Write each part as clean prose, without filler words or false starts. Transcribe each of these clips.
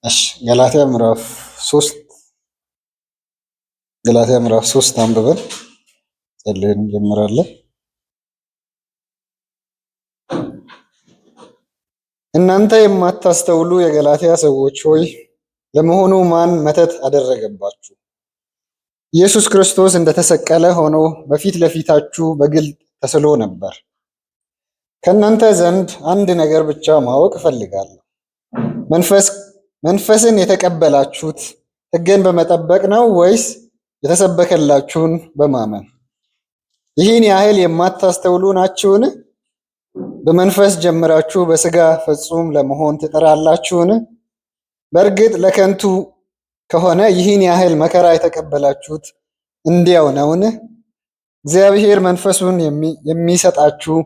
እሺ ገላትያ ምዕራፍ 3 አንብበን ጸልየን እንጀምራለን። እናንተ የማታስተውሉ የገላትያ ሰዎች ሆይ ለመሆኑ ማን መተት አደረገባችሁ? ኢየሱስ ክርስቶስ እንደተሰቀለ ሆኖ በፊት ለፊታችሁ በግልጥ ተስሎ ነበር። ከእናንተ ዘንድ አንድ ነገር ብቻ ማወቅ እፈልጋለሁ። መንፈስን የተቀበላችሁት ሕግን በመጠበቅ ነው ወይስ የተሰበከላችሁን በማመን? ይህን ያህል የማታስተውሉ ናችሁን? በመንፈስ ጀምራችሁ በሥጋ ፍጹም ለመሆን ትጥራላችሁን? በእርግጥ ለከንቱ ከሆነ ይህን ያህል መከራ የተቀበላችሁት እንዲያው ነውን? እግዚአብሔር መንፈሱን የሚሰጣችሁ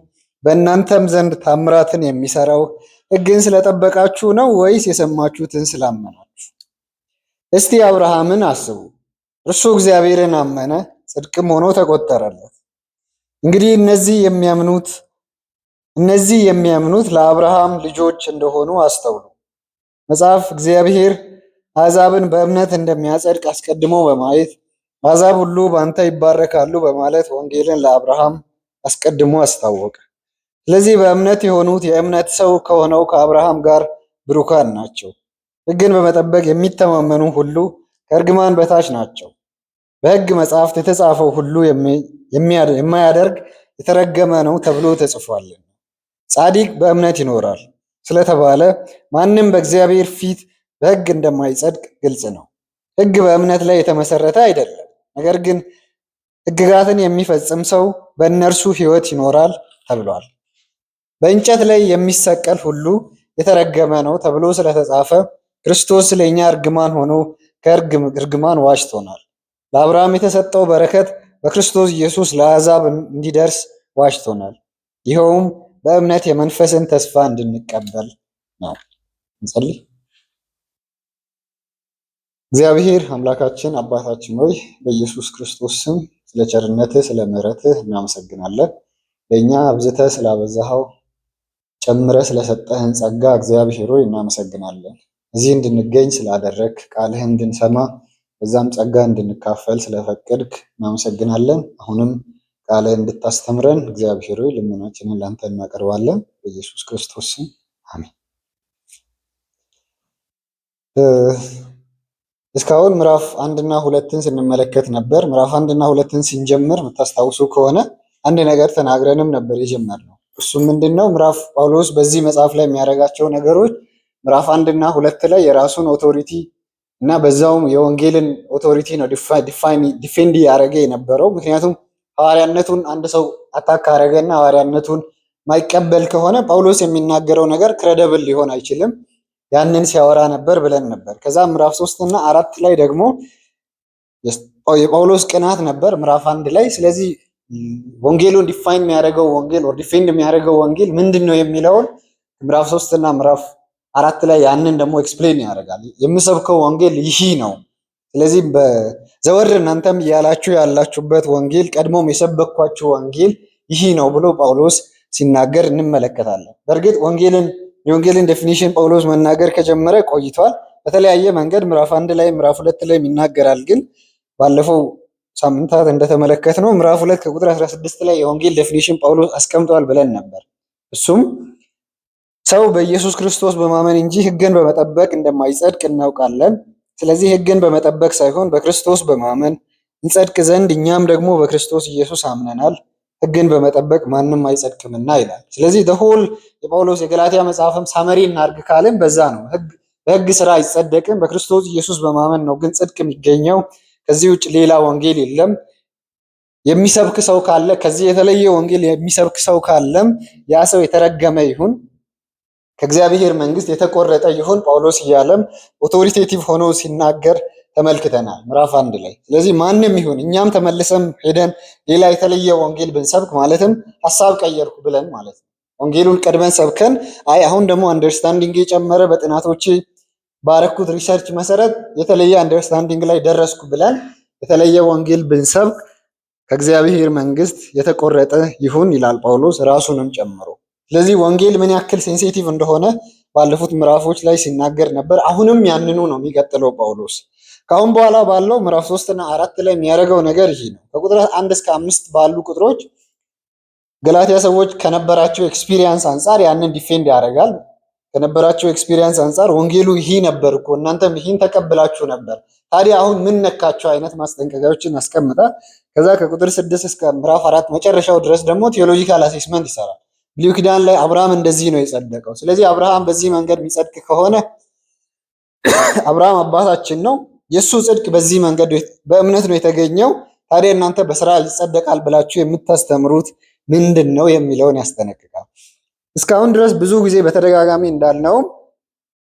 በእናንተም ዘንድ ታምራትን የሚሰራው ሕግን ስለጠበቃችሁ ነው ወይስ የሰማችሁትን ስላመናችሁ? እስቲ አብርሃምን አስቡ። እርሱ እግዚአብሔርን አመነ፣ ጽድቅም ሆኖ ተቆጠረለት። እንግዲህ እነዚህ የሚያምኑት ለአብርሃም ልጆች እንደሆኑ አስተውሉ። መጽሐፍ እግዚአብሔር አሕዛብን በእምነት እንደሚያጸድቅ አስቀድሞ በማየት አሕዛብ ሁሉ በአንተ ይባረካሉ በማለት ወንጌልን ለአብርሃም አስቀድሞ አስታወቀ። ስለዚህ በእምነት የሆኑት የእምነት ሰው ከሆነው ከአብርሃም ጋር ብሩካን ናቸው። ሕግን በመጠበቅ የሚተማመኑ ሁሉ ከእርግማን በታች ናቸው። በሕግ መጽሐፍት የተጻፈው ሁሉ የማያደርግ የተረገመ ነው ተብሎ ተጽፏልና። ጻድቅ በእምነት ይኖራል ስለተባለ ማንም በእግዚአብሔር ፊት በሕግ እንደማይጸድቅ ግልጽ ነው። ሕግ በእምነት ላይ የተመሰረተ አይደለም። ነገር ግን ሕግጋትን የሚፈጽም ሰው በእነርሱ ሕይወት ይኖራል ተብሏል። በእንጨት ላይ የሚሰቀል ሁሉ የተረገመ ነው ተብሎ ስለተጻፈ ክርስቶስ ስለኛ እርግማን ሆኖ ከእርግማን ዋጅቶናል። ለአብርሃም የተሰጠው በረከት በክርስቶስ ኢየሱስ ለአሕዛብ እንዲደርስ ዋጅቶናል። ይኸውም በእምነት የመንፈስን ተስፋ እንድንቀበል ነው። እንጸልይ። እግዚአብሔር አምላካችን አባታችን ሆይ በኢየሱስ ክርስቶስ ስም ስለ ቸርነትህ ስለ ምሕረትህ እናመሰግናለን። ለእኛ አብዝተህ ስላበዛኸው ጨምረህ ስለሰጠህን ጸጋ እግዚአብሔር ሆይ እናመሰግናለን። እዚህ እንድንገኝ ስላደረግ ቃልህን እንድንሰማ በዛም ጸጋ እንድንካፈል ስለፈቀድክ እናመሰግናለን። አሁንም ቃልህ እንድታስተምረን እግዚአብሔር ሆይ ልመናችንን ለአንተ እናቀርባለን። በኢየሱስ ክርስቶስ ስም አሜን። እስካሁን ምዕራፍ 1 እና 2ን ስንመለከት ነበር። ምዕራፍ 1 እና 2ን ስንጀምር የምታስታውሱ ከሆነ አንድ ነገር ተናግረንም ነበር የጀመርነው። እሱም ምንድነው? ጳውሎስ በዚህ መጽሐፍ ላይ የሚያደርጋቸው ነገሮች ምዕራፍ 1 እና 2 ላይ የራሱን ኦቶሪቲ እና በዛውም የወንጌልን ኦቶሪቲ ነው ዲፌንድ ያደረገ የነበረው። ምክንያቱም ሐዋርያነቱን አንድ ሰው አታክ ካደረገና ሐዋርያነቱን ማይቀበል ከሆነ ጳውሎስ የሚናገረው ነገር ክሬዲብል ሊሆን አይችልም። ያንን ሲያወራ ነበር ብለን ነበር። ከዛ ምዕራፍ 3 እና 4 ላይ ደግሞ የጳውሎስ ቅናት ነበር ምዕራፍ 1 ላይ። ስለዚህ ወንጌሉን ዲፋይን የሚያደርገው ወንጌል ኦር ዲፌንድ የሚያደርገው ወንጌል ምንድነው የሚለውን ምዕራፍ 3 እና ምዕራፍ 4 ላይ ያንን ደግሞ ኤክስፕሌን ያደርጋል። የምሰብከው ወንጌል ይህ ነው። ስለዚህ በዘወር እናንተም እያላችሁ ያላችሁበት ወንጌል ቀድሞም የሰበኳችሁ ወንጌል ይህ ነው ብሎ ጳውሎስ ሲናገር እንመለከታለን። በእርግጥ የወንጌልን ዴፊኒሽን ጳውሎስ መናገር ከጀመረ ቆይቷል። በተለያየ መንገድ ምዕራፍ 1 ላይ ምዕራፍ 2 ላይ ይናገራል። ግን ባለፈው ሳምንታት እንደተመለከትነው ምዕራፍ 2 ከቁጥር 16 ላይ የወንጌል ዴፊኒሽን ጳውሎስ አስቀምጧል ብለን ነበር። እሱም ሰው በኢየሱስ ክርስቶስ በማመን እንጂ ሕግን በመጠበቅ እንደማይጸድቅ እናውቃለን። ስለዚህ ሕግን በመጠበቅ ሳይሆን በክርስቶስ በማመን እንጸድቅ ዘንድ እኛም ደግሞ በክርስቶስ ኢየሱስ አምነናል። ሕግን በመጠበቅ ማንም አይጸድቅምና ይላል። ስለዚህ ሆል የጳውሎስ የገላትያ መጽሐፍም ሳመሪ እናድርግ ካልን በዛ ነው። በሕግ ስራ አይጸደቅም፣ በክርስቶስ ኢየሱስ በማመን ነው ግን ጽድቅ የሚገኘው። ከዚህ ውጭ ሌላ ወንጌል የለም። የሚሰብክ ሰው ካለ ከዚህ የተለየ ወንጌል የሚሰብክ ሰው ካለም ያ ሰው የተረገመ ይሁን፣ ከእግዚአብሔር መንግስት የተቆረጠ ይሁን ጳውሎስ እያለም ኦቶሪቴቲቭ ሆኖ ሲናገር ተመልክተናል ምዕራፍ 1 ላይ። ስለዚህ ማንም ይሁን እኛም ተመልሰም ሄደን ሌላ የተለየ ወንጌል ብንሰብክ ማለትም ሐሳብ ቀየርኩ ብለን ማለት ነው። ወንጌሉን ቀድመን ሰብከን አሁን ደግሞ አንደርስታንዲንግ የጨመረ በጥናቶች ባረኩት ሪሰርች መሰረት የተለየ አንደርስታንዲንግ ላይ ደረስኩ ብለን የተለየ ወንጌል ብንሰብክ ከእግዚአብሔር መንግስት የተቆረጠ ይሁን ይላል ጳውሎስ ራሱንም ጨምሮ። ስለዚህ ወንጌል ምን ያክል ሴንሲቲቭ እንደሆነ ባለፉት ምዕራፎች ላይ ሲናገር ነበር። አሁንም ያንኑ ነው የሚቀጥለው ጳውሎስ። ከአሁን በኋላ ባለው ምዕራፍ 3 እና 4 ላይ የሚያደርገው ነገር ይሄ ነው። ከቁጥር 1 እስከ 5 ባሉ ቁጥሮች ገላትያ ሰዎች ከነበራቸው ኤክስፒሪየንስ አንጻር ያንን ዲፌንድ ያደርጋል። ከነበራቸው ኤክስፒሪየንስ አንጻር ወንጌሉ ይሄ ነበር እኮ እናንተም ይህን ተቀብላችሁ ነበር፣ ታዲያ አሁን ምን ነካቸው አይነት ማስጠንቀቂያዎችን ያስቀምጣል። ከዛ ከቁጥር 6 እስከ ምዕራፍ 4 መጨረሻው ድረስ ደግሞ ቴዎሎጂካል አሴስመንት ይሰራል። ብሉይ ኪዳን ላይ አብርሃም እንደዚህ ነው የጸደቀው። ስለዚህ አብርሃም በዚህ መንገድ የሚጸድቅ ከሆነ አብርሃም አባታችን ነው፣ የእሱ ጽድቅ በዚህ መንገድ በእምነት ነው የተገኘው። ታዲያ እናንተ በስራ ይጸደቃል ብላችሁ የምታስተምሩት ምንድን ነው የሚለውን ያስጠነቅቃል። እስካሁን ድረስ ብዙ ጊዜ በተደጋጋሚ እንዳልነውም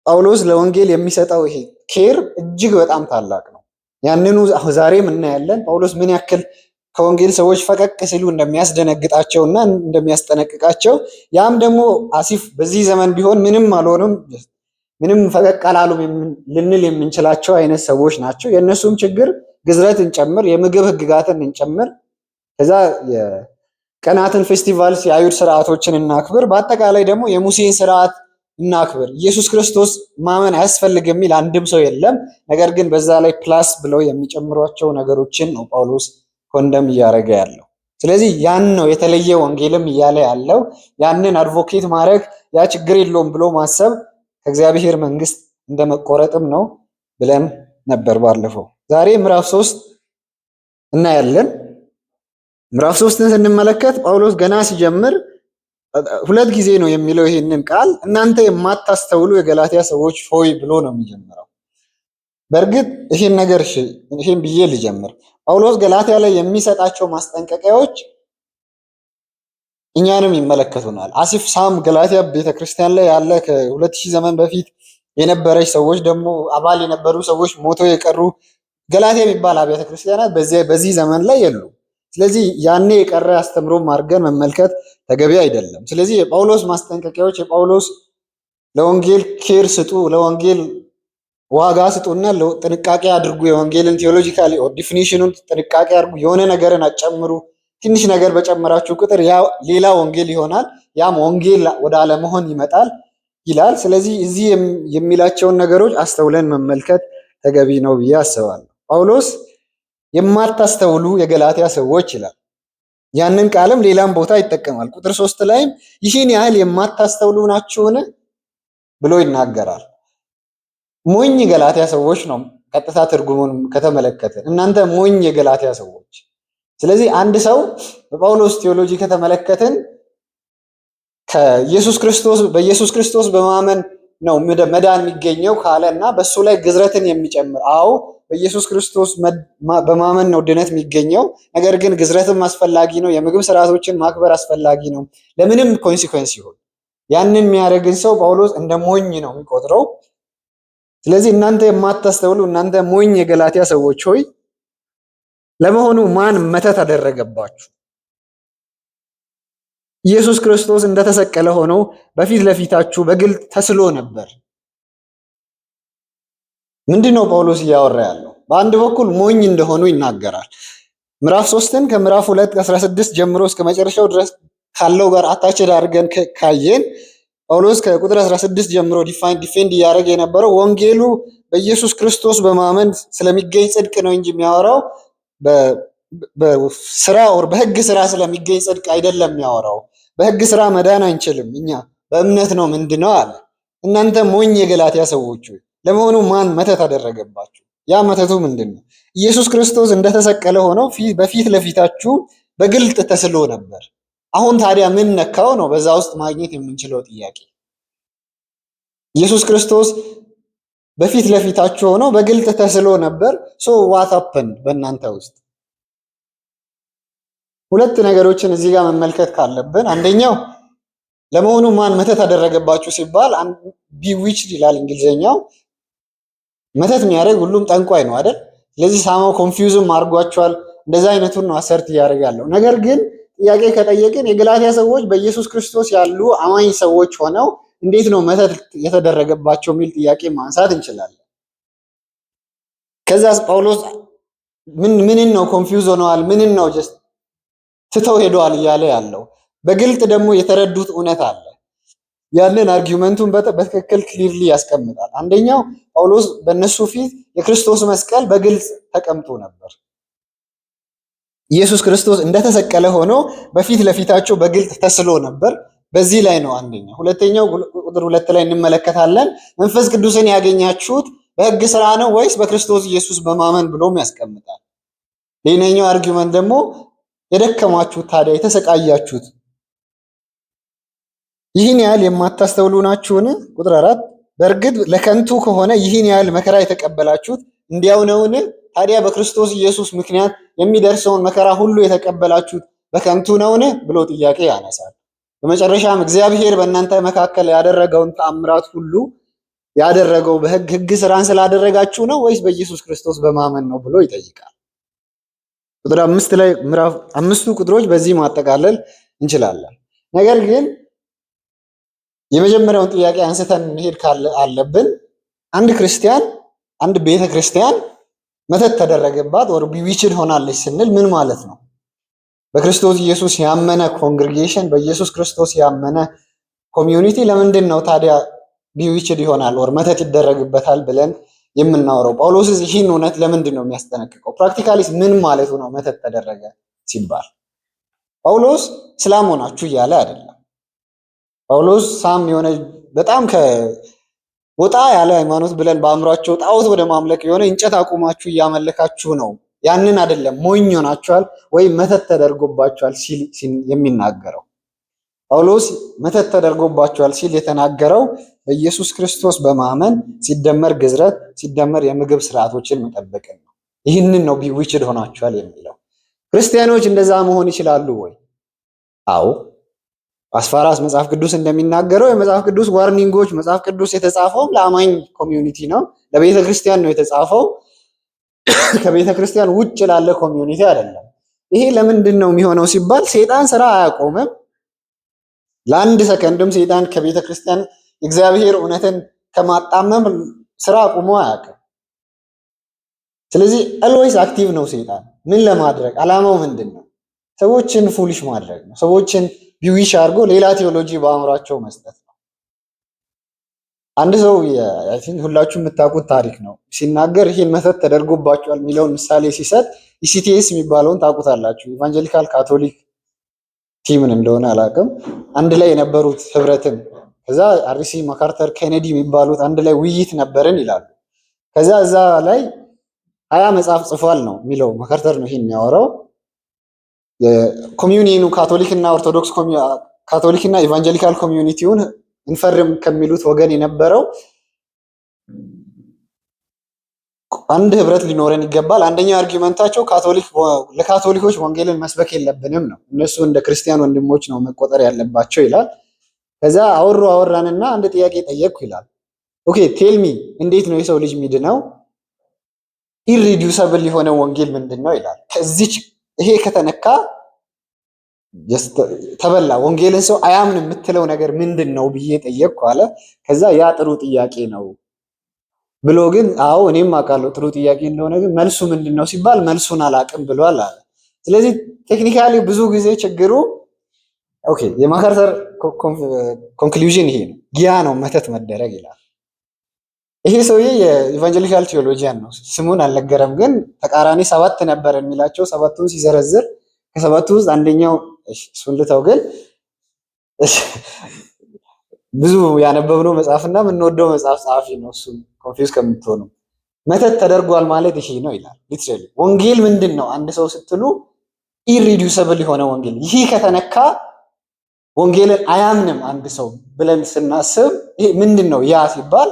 ጳውሎስ ለወንጌል የሚሰጠው ይሄ ኬር እጅግ በጣም ታላቅ ነው። ያንኑ ዛሬም እናያለን። ጳውሎስ ምን ያክል ከወንጌል ሰዎች ፈቀቅ ሲሉ እንደሚያስደነግጣቸውና እንደሚያስጠነቅቃቸው፣ ያም ደግሞ አሲፍ በዚህ ዘመን ቢሆን ምንም አልሆንም፣ ምንም ፈቀቅ አላሉም ልንል የምንችላቸው አይነት ሰዎች ናቸው። የእነሱም ችግር ግዝረት እንጨምር፣ የምግብ ህግጋትን እንጨምር፣ ከዛ የቀናትን ፌስቲቫልስ፣ የአይሁድ ስርዓቶችን እናክብር፣ በአጠቃላይ ደግሞ የሙሴን ስርዓት እናክብር፣ ኢየሱስ ክርስቶስ ማመን አያስፈልግ የሚል አንድም ሰው የለም። ነገር ግን በዛ ላይ ፕላስ ብለው የሚጨምሯቸው ነገሮችን ነው ጳውሎስ ኮንደም እያደረገ ያለው። ስለዚህ ያን ነው የተለየ ወንጌልም እያለ ያለው። ያንን አድቮኬት ማድረግ ያ ችግር የለውም ብሎ ማሰብ ከእግዚአብሔር መንግስት እንደመቆረጥም ነው ብለን ነበር ባለፈው። ዛሬ ምዕራፍ 3 እናያለን። ምዕራፍ 3ን ስንመለከት ጳውሎስ ገና ሲጀምር ሁለት ጊዜ ነው የሚለው ይሄንን ቃል፣ እናንተ የማታስተውሉ የገላትያ ሰዎች ሆይ ብሎ ነው የሚጀምረው። በእርግጥ ይሄን ብዬ ልጀምር። ጳውሎስ ገላትያ ላይ የሚሰጣቸው ማስጠንቀቂያዎች እኛንም ይመለከቱናል። አሲፍ ሳም ገላትያ ቤተክርስቲያን ላይ ያለ ከ2000 ዘመን በፊት የነበረች ሰዎች ደግሞ አባል የነበሩ ሰዎች ሞተው የቀሩ ገላትያ የሚባል አብያተ ክርስቲያናት በዚህ ዘመን ላይ የሉ። ስለዚህ ያኔ የቀረ አስተምሮም አድርገን መመልከት ተገቢ አይደለም። ስለዚህ የጳውሎስ ማስጠንቀቂያዎች፣ የጳውሎስ ለወንጌል ኬር ስጡ፣ ለወንጌል ዋጋ ስጡና ጥንቃቄ አድርጉ፣ የወንጌልን ቴዎሎጂካሊ ዲፊኒሽኑን ጥንቃቄ አድርጉ፣ የሆነ ነገርን አጨምሩ፣ ትንሽ ነገር በጨመራችሁ ቁጥር ያ ሌላ ወንጌል ይሆናል፣ ያም ወንጌል ወደ አለመሆን ይመጣል ይላል። ስለዚህ እዚህ የሚላቸውን ነገሮች አስተውለን መመልከት ተገቢ ነው ብዬ አስባለሁ። ጳውሎስ የማታስተውሉ የገላትያ ሰዎች ይላል። ያንን ቃልም ሌላም ቦታ ይጠቀማል። ቁጥር 3 ላይም ይህን ያህል የማታስተውሉ ናችሁን ብሎ ይናገራል። ሞኝ ገላትያ ሰዎች ነው ቀጥታ ትርጉሙን ከተመለከተ፣ እናንተ ሞኝ የገላትያ ሰዎች። ስለዚህ አንድ ሰው በጳውሎስ ቴዎሎጂ ከተመለከትን በኢየሱስ ክርስቶስ በማመን ነው መዳን የሚገኘው ካለ እና በሱ ላይ ግዝረትን የሚጨምር አዎ በኢየሱስ ክርስቶስ በማመን ነው ድነት የሚገኘው። ነገር ግን ግዝረትም አስፈላጊ ነው፣ የምግብ ስርዓቶችን ማክበር አስፈላጊ ነው፣ ለምንም ኮንሲኩዌንስ ይሁን ያንን የሚያደርግን ሰው ጳውሎስ እንደ ሞኝ ነው የሚቆጥረው። ስለዚህ እናንተ የማታስተውሉ እናንተ ሞኝ የገላትያ ሰዎች ሆይ ለመሆኑ ማን መተት አደረገባችሁ? ኢየሱስ ክርስቶስ እንደተሰቀለ ሆኖ በፊት ለፊታችሁ በግልጥ ተስሎ ነበር። ምንድነው ጳውሎስ እያወራ ያለው? በአንድ በኩል ሞኝ እንደሆኑ ይናገራል። ምዕራፍ 3ን ከምዕራፍ 2:16 ጀምሮ እስከ መጨረሻው ድረስ ካለው ጋር አታችድ አድርገን ካየን ጳውሎስ ከቁጥር 16 ጀምሮ ዲፌንድ እያደረገ የነበረው ወንጌሉ በኢየሱስ ክርስቶስ በማመን ስለሚገኝ ጽድቅ ነው እንጂ የሚያወራው በስራ ወር በህግ ስራ ስለሚገኝ ጽድቅ አይደለም የሚያወራው። በህግ ስራ መዳን አንችልም፣ እኛ በእምነት ነው ምንድነው አለ። እናንተ ሞኝ የገላትያ ሰዎች ለመሆኑ ማን መተት አደረገባችሁ? ያ መተቱ ምንድነው? ኢየሱስ ክርስቶስ እንደተሰቀለ ሆኖ በፊት ለፊታችሁ በግልጥ ተስሎ ነበር። አሁን ታዲያ ምን ነካው ነው በዛ ውስጥ ማግኘት የምንችለው ጥያቄ። ኢየሱስ ክርስቶስ በፊት ለፊታችሁ ሆኖ በግልጥ ተስሎ ነበር። ሶ ዋት ሀፐን በእናንተ ውስጥ? ሁለት ነገሮችን እዚህ ጋር መመልከት ካለብን፣ አንደኛው ለመሆኑ ማን መተት አደረገባችሁ ሲባል ቢዊችድ ይላል እንግሊዘኛው። መተት የሚያደርግ ሁሉም ጠንቋይ ነው አይደል? ስለዚህ ሳማው ኮንፊውዝም አድርጓቸዋል። እንደዛ አይነቱን ነው አሰርት እያደረጋለሁ። ነገር ግን ጥያቄ ከጠየቅን የገላትያ ሰዎች በኢየሱስ ክርስቶስ ያሉ አማኝ ሰዎች ሆነው እንዴት ነው መተት የተደረገባቸው የሚል ጥያቄ ማንሳት እንችላለን። ከዛስ ጳውሎስ ምንን ነው ኮንፊውዝ ሆነዋል፣ ምንን ነው ጀስት ትተው ሄደዋል እያለ ያለው? በግልጥ ደግሞ የተረዱት እውነት አለ። ያንን አርጊውመንቱን በትክክል ክሊርሊ ያስቀምጣል። አንደኛው ጳውሎስ በእነሱ ፊት የክርስቶስ መስቀል በግልጽ ተቀምጦ ነበር። ኢየሱስ ክርስቶስ እንደተሰቀለ ሆኖ በፊት ለፊታቸው በግልጽ ተስሎ ነበር። በዚህ ላይ ነው አንደኛው። ሁለተኛው ቁጥር 2 ላይ እንመለከታለን። መንፈስ ቅዱስን ያገኛችሁት በሕግ ስራ ነው ወይስ በክርስቶስ ኢየሱስ በማመን ብሎም ያስቀምጣል። ሌላኛው አርጊውመንት ደግሞ የደከማችሁት ታዲያ የተሰቃያችሁት ይህን ያህል የማታስተውሉ ናችሁን? ቁጥር 4 በእርግጥ ለከንቱ ከሆነ ይህን ያህል መከራ የተቀበላችሁት እንዲያው ነውን? ታዲያ በክርስቶስ ኢየሱስ ምክንያት የሚደርሰውን መከራ ሁሉ የተቀበላችሁት በከንቱ ነውን? ብሎ ጥያቄ ያነሳል። በመጨረሻም እግዚአብሔር በእናንተ መካከል ያደረገውን ተአምራት ሁሉ ያደረገው በሕግ ስራን ስላደረጋችሁ ነው ወይስ በኢየሱስ ክርስቶስ በማመን ነው ብሎ ይጠይቃል። ቁጥር 5 ላይ ምዕራፍ 5ቱ ቁጥሮች በዚህ ማጠቃለል እንችላለን። ነገር ግን የመጀመሪያውን ጥያቄ አንስተን መሄድ አለብን። አንድ ክርስቲያን አንድ ቤተ ክርስቲያን መተት ተደረገባት ወር ቢዊችድ ሆናለች ስንል ምን ማለት ነው? በክርስቶስ ኢየሱስ ያመነ ኮንግሪጌሽን በኢየሱስ ክርስቶስ ያመነ ኮሚዩኒቲ ለምንድን ነው ታዲያ ቢዊችድ ይሆናል ወር መተት ይደረግበታል ብለን የምናወራው? ጳውሎስ ይህን እውነት ለምንድን ነው የሚያስጠነቅቀው? ፕራክቲካሊስ ምን ማለቱ ነው መተት ተደረገ ሲባል? ጳውሎስ እስላም ሆናችሁ እያለ አይደለም። ጳውሎስ ሳም የሆነ በጣም ወጣ ያለ ሃይማኖት ብለን በአእምሯቸው ጣዖት ወደ ማምለክ የሆነ እንጨት አቁማችሁ እያመለካችሁ ነው፣ ያንን አይደለም ሞኝ ሆናችኋል ወይም መተት ተደርጎባችኋል ሲል የሚናገረው። ጳውሎስ መተት ተደርጎባችኋል ሲል የተናገረው በኢየሱስ ክርስቶስ በማመን ሲደመር ግዝረት ሲደመር የምግብ ስርዓቶችን መጠበቅን ነው። ይህንን ነው ቢዊችድ ሆናችኋል የሚለው። ክርስቲያኖች እንደዛ መሆን ይችላሉ ወይ? አዎ። አስፋራስ መጽሐፍ ቅዱስ እንደሚናገረው የመጽሐፍ ቅዱስ ዋርኒንጎች መጽሐፍ ቅዱስ የተጻፈው ለአማኝ ኮሚዩኒቲ ነው፣ ለቤተ ክርስቲያን ነው የተጻፈው። ከቤተ ክርስቲያን ውጭ ላለ ኮሚዩኒቲ አይደለም። ይሄ ለምንድን ነው የሚሆነው ሲባል ሰይጣን ስራ አያቆምም። ለአንድ ሰከንድም ሰይጣን ከቤተ ክርስቲያን እግዚአብሔር እውነትን ከማጣመም ስራ አቁሞ አያውቅም። ስለዚህ ኦልዌይስ አክቲቭ ነው ሰይጣን። ምን ለማድረግ አላማው ምንድን ነው? ሰዎችን ፉሊሽ ማድረግ ነው። ሰዎችን ቢዊሽ አድርጎ ሌላ ቴዎሎጂ በአእምሯቸው መስጠት ነው። አንድ ሰው አይ ቲንክ ሁላችሁ የምታውቁት ታሪክ ነው ሲናገር ይሄን መተት ተደርጎባቸዋል የሚለውን ምሳሌ ሲሰጥ ኢሲቲኤስ የሚባለውን ታውቁታላችሁ። ኢቫንጀሊካል ካቶሊክ ቲምን እንደሆነ አላውቅም። አንድ ላይ የነበሩት ህብረትን ከዛ አርሲ ማካርተር ኬኔዲ የሚባሉት አንድ ላይ ውይይት ነበርን ይላሉ። ከዛ እዛ ላይ 20 መጽሐፍ ጽፏል ነው የሚለው። ማካርተር ነው ይሄን የሚያወራው። የኮሚዩኒኑ ካቶሊክና ኦርቶዶክስ ካቶሊክና ኢቫንጀሊካል ኮሚዩኒቲውን እንፈርም ከሚሉት ወገን የነበረው አንድ ህብረት ሊኖረን ይገባል። አንደኛው አርጊመንታቸው ለካቶሊኮች ወንጌልን መስበክ የለብንም ነው። እነሱ እንደ ክርስቲያን ወንድሞች ነው መቆጠር ያለባቸው ይላል። ከዛ አወራንና አንድ ጥያቄ ጠየቅኩ ይላል። ኦኬ ቴልሚ እንዴት ነው የሰው ልጅ ሚድነው? ኢሪዲዩሰብል የሆነ ወንጌል ምንድን ነው ይላል። ከዚች ይሄ ከተነካ ተበላ ወንጌልን ሰው አያምን የምትለው ነገር ምንድን ነው ብዬ ጠየቅኩ አለ። ከዛ ያ ጥሩ ጥያቄ ነው ብሎ ግን አዎ እኔም አውቃለሁ ጥሩ ጥያቄ እንደሆነ ግን መልሱ ምንድን ነው ሲባል መልሱን አላውቅም ብሏል አለ። ስለዚህ ቴክኒካሊ ብዙ ጊዜ ችግሩ ኦኬ የማካርተር ኮንክሉዥን ይሄ ነው፣ ጊያ ነው መተት መደረግ ይላል። ይሄ ሰውዬ የኢቫንጀሊካል ቴዎሎጂያን ነው፣ ስሙን አልነገረም። ግን ተቃራኒ 7 ነበር የሚላቸው 7ቱን ሲዘረዝር ከ7ቱ ውስጥ አንደኛው እሱን ልተው፣ ግን ብዙ ያነበብነው መጽሐፍና የምንወደው መጽሐፍ ጸሐፊ ነው። እሱ ኮንፊውዝ ከምትሆኑ መተት ተደርጓል ማለት ይሄ ነው ይላል። ሊትራሊ ወንጌል ምንድን ነው አንድ ሰው ስትሉ ኢሪዲዩሰብል የሆነ ወንጌል፣ ይሄ ከተነካ ወንጌልን አያምንም አንድ ሰው ብለን ስናስብ ይሄ ምንድን ነው ያ ሲባል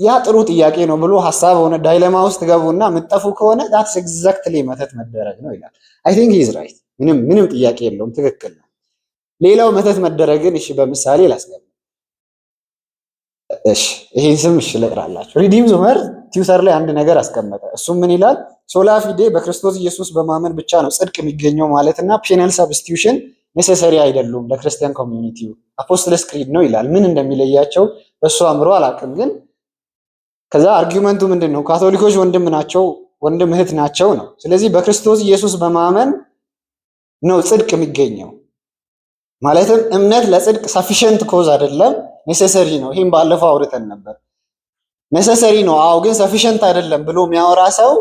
ያ ጥሩ ጥያቄ ነው ብሎ ሐሳብ ሆነ ዳይለማ ውስጥ ገቡና ምጠፉ ከሆነ that's exactly መተት መደረግ ነው ይላል። I think he is right። ምንም ጥያቄ የለውም፣ ትክክል ነው። ሌላው መተት መደረግን እሺ በምሳሌ ላስገባ። እሺ ይሄ ስም እሺ ልጥራላችሁ። ሪዲም ዙመር ቲዩተር ላይ አንድ ነገር አስቀመጠ። እሱም ምን ይላል? ሶላ ፊዴ በክርስቶስ ኢየሱስ በማመን ብቻ ነው ጽድቅ የሚገኘው ማለትና ፔናል ሰብስቲዩሽን ኔሴሰሪ አይደሉም ለክርስቲያን ኮሚዩኒቲው። አፖስትልስ ክሪድ ነው ይላል። ምን እንደሚለያቸው በሱ አምሮ አላውቅም፣ ግን ከዛ አርጊውመንቱ ምንድን ነው? ካቶሊኮች ወንድም ናቸው፣ ወንድም እህት ናቸው ነው። ስለዚህ በክርስቶስ ኢየሱስ በማመን ነው ጽድቅ የሚገኘው። ማለትም እምነት ለጽድቅ ሰፊሸንት ኮዝ አይደለም፣ ኔሴሰሪ ነው። ይህም ባለፈው አውርተን ነበር። ኔሴሰሪ ነው አዎ፣ ግን ሰፊሸንት አይደለም ብሎ የሚያወራ ሰው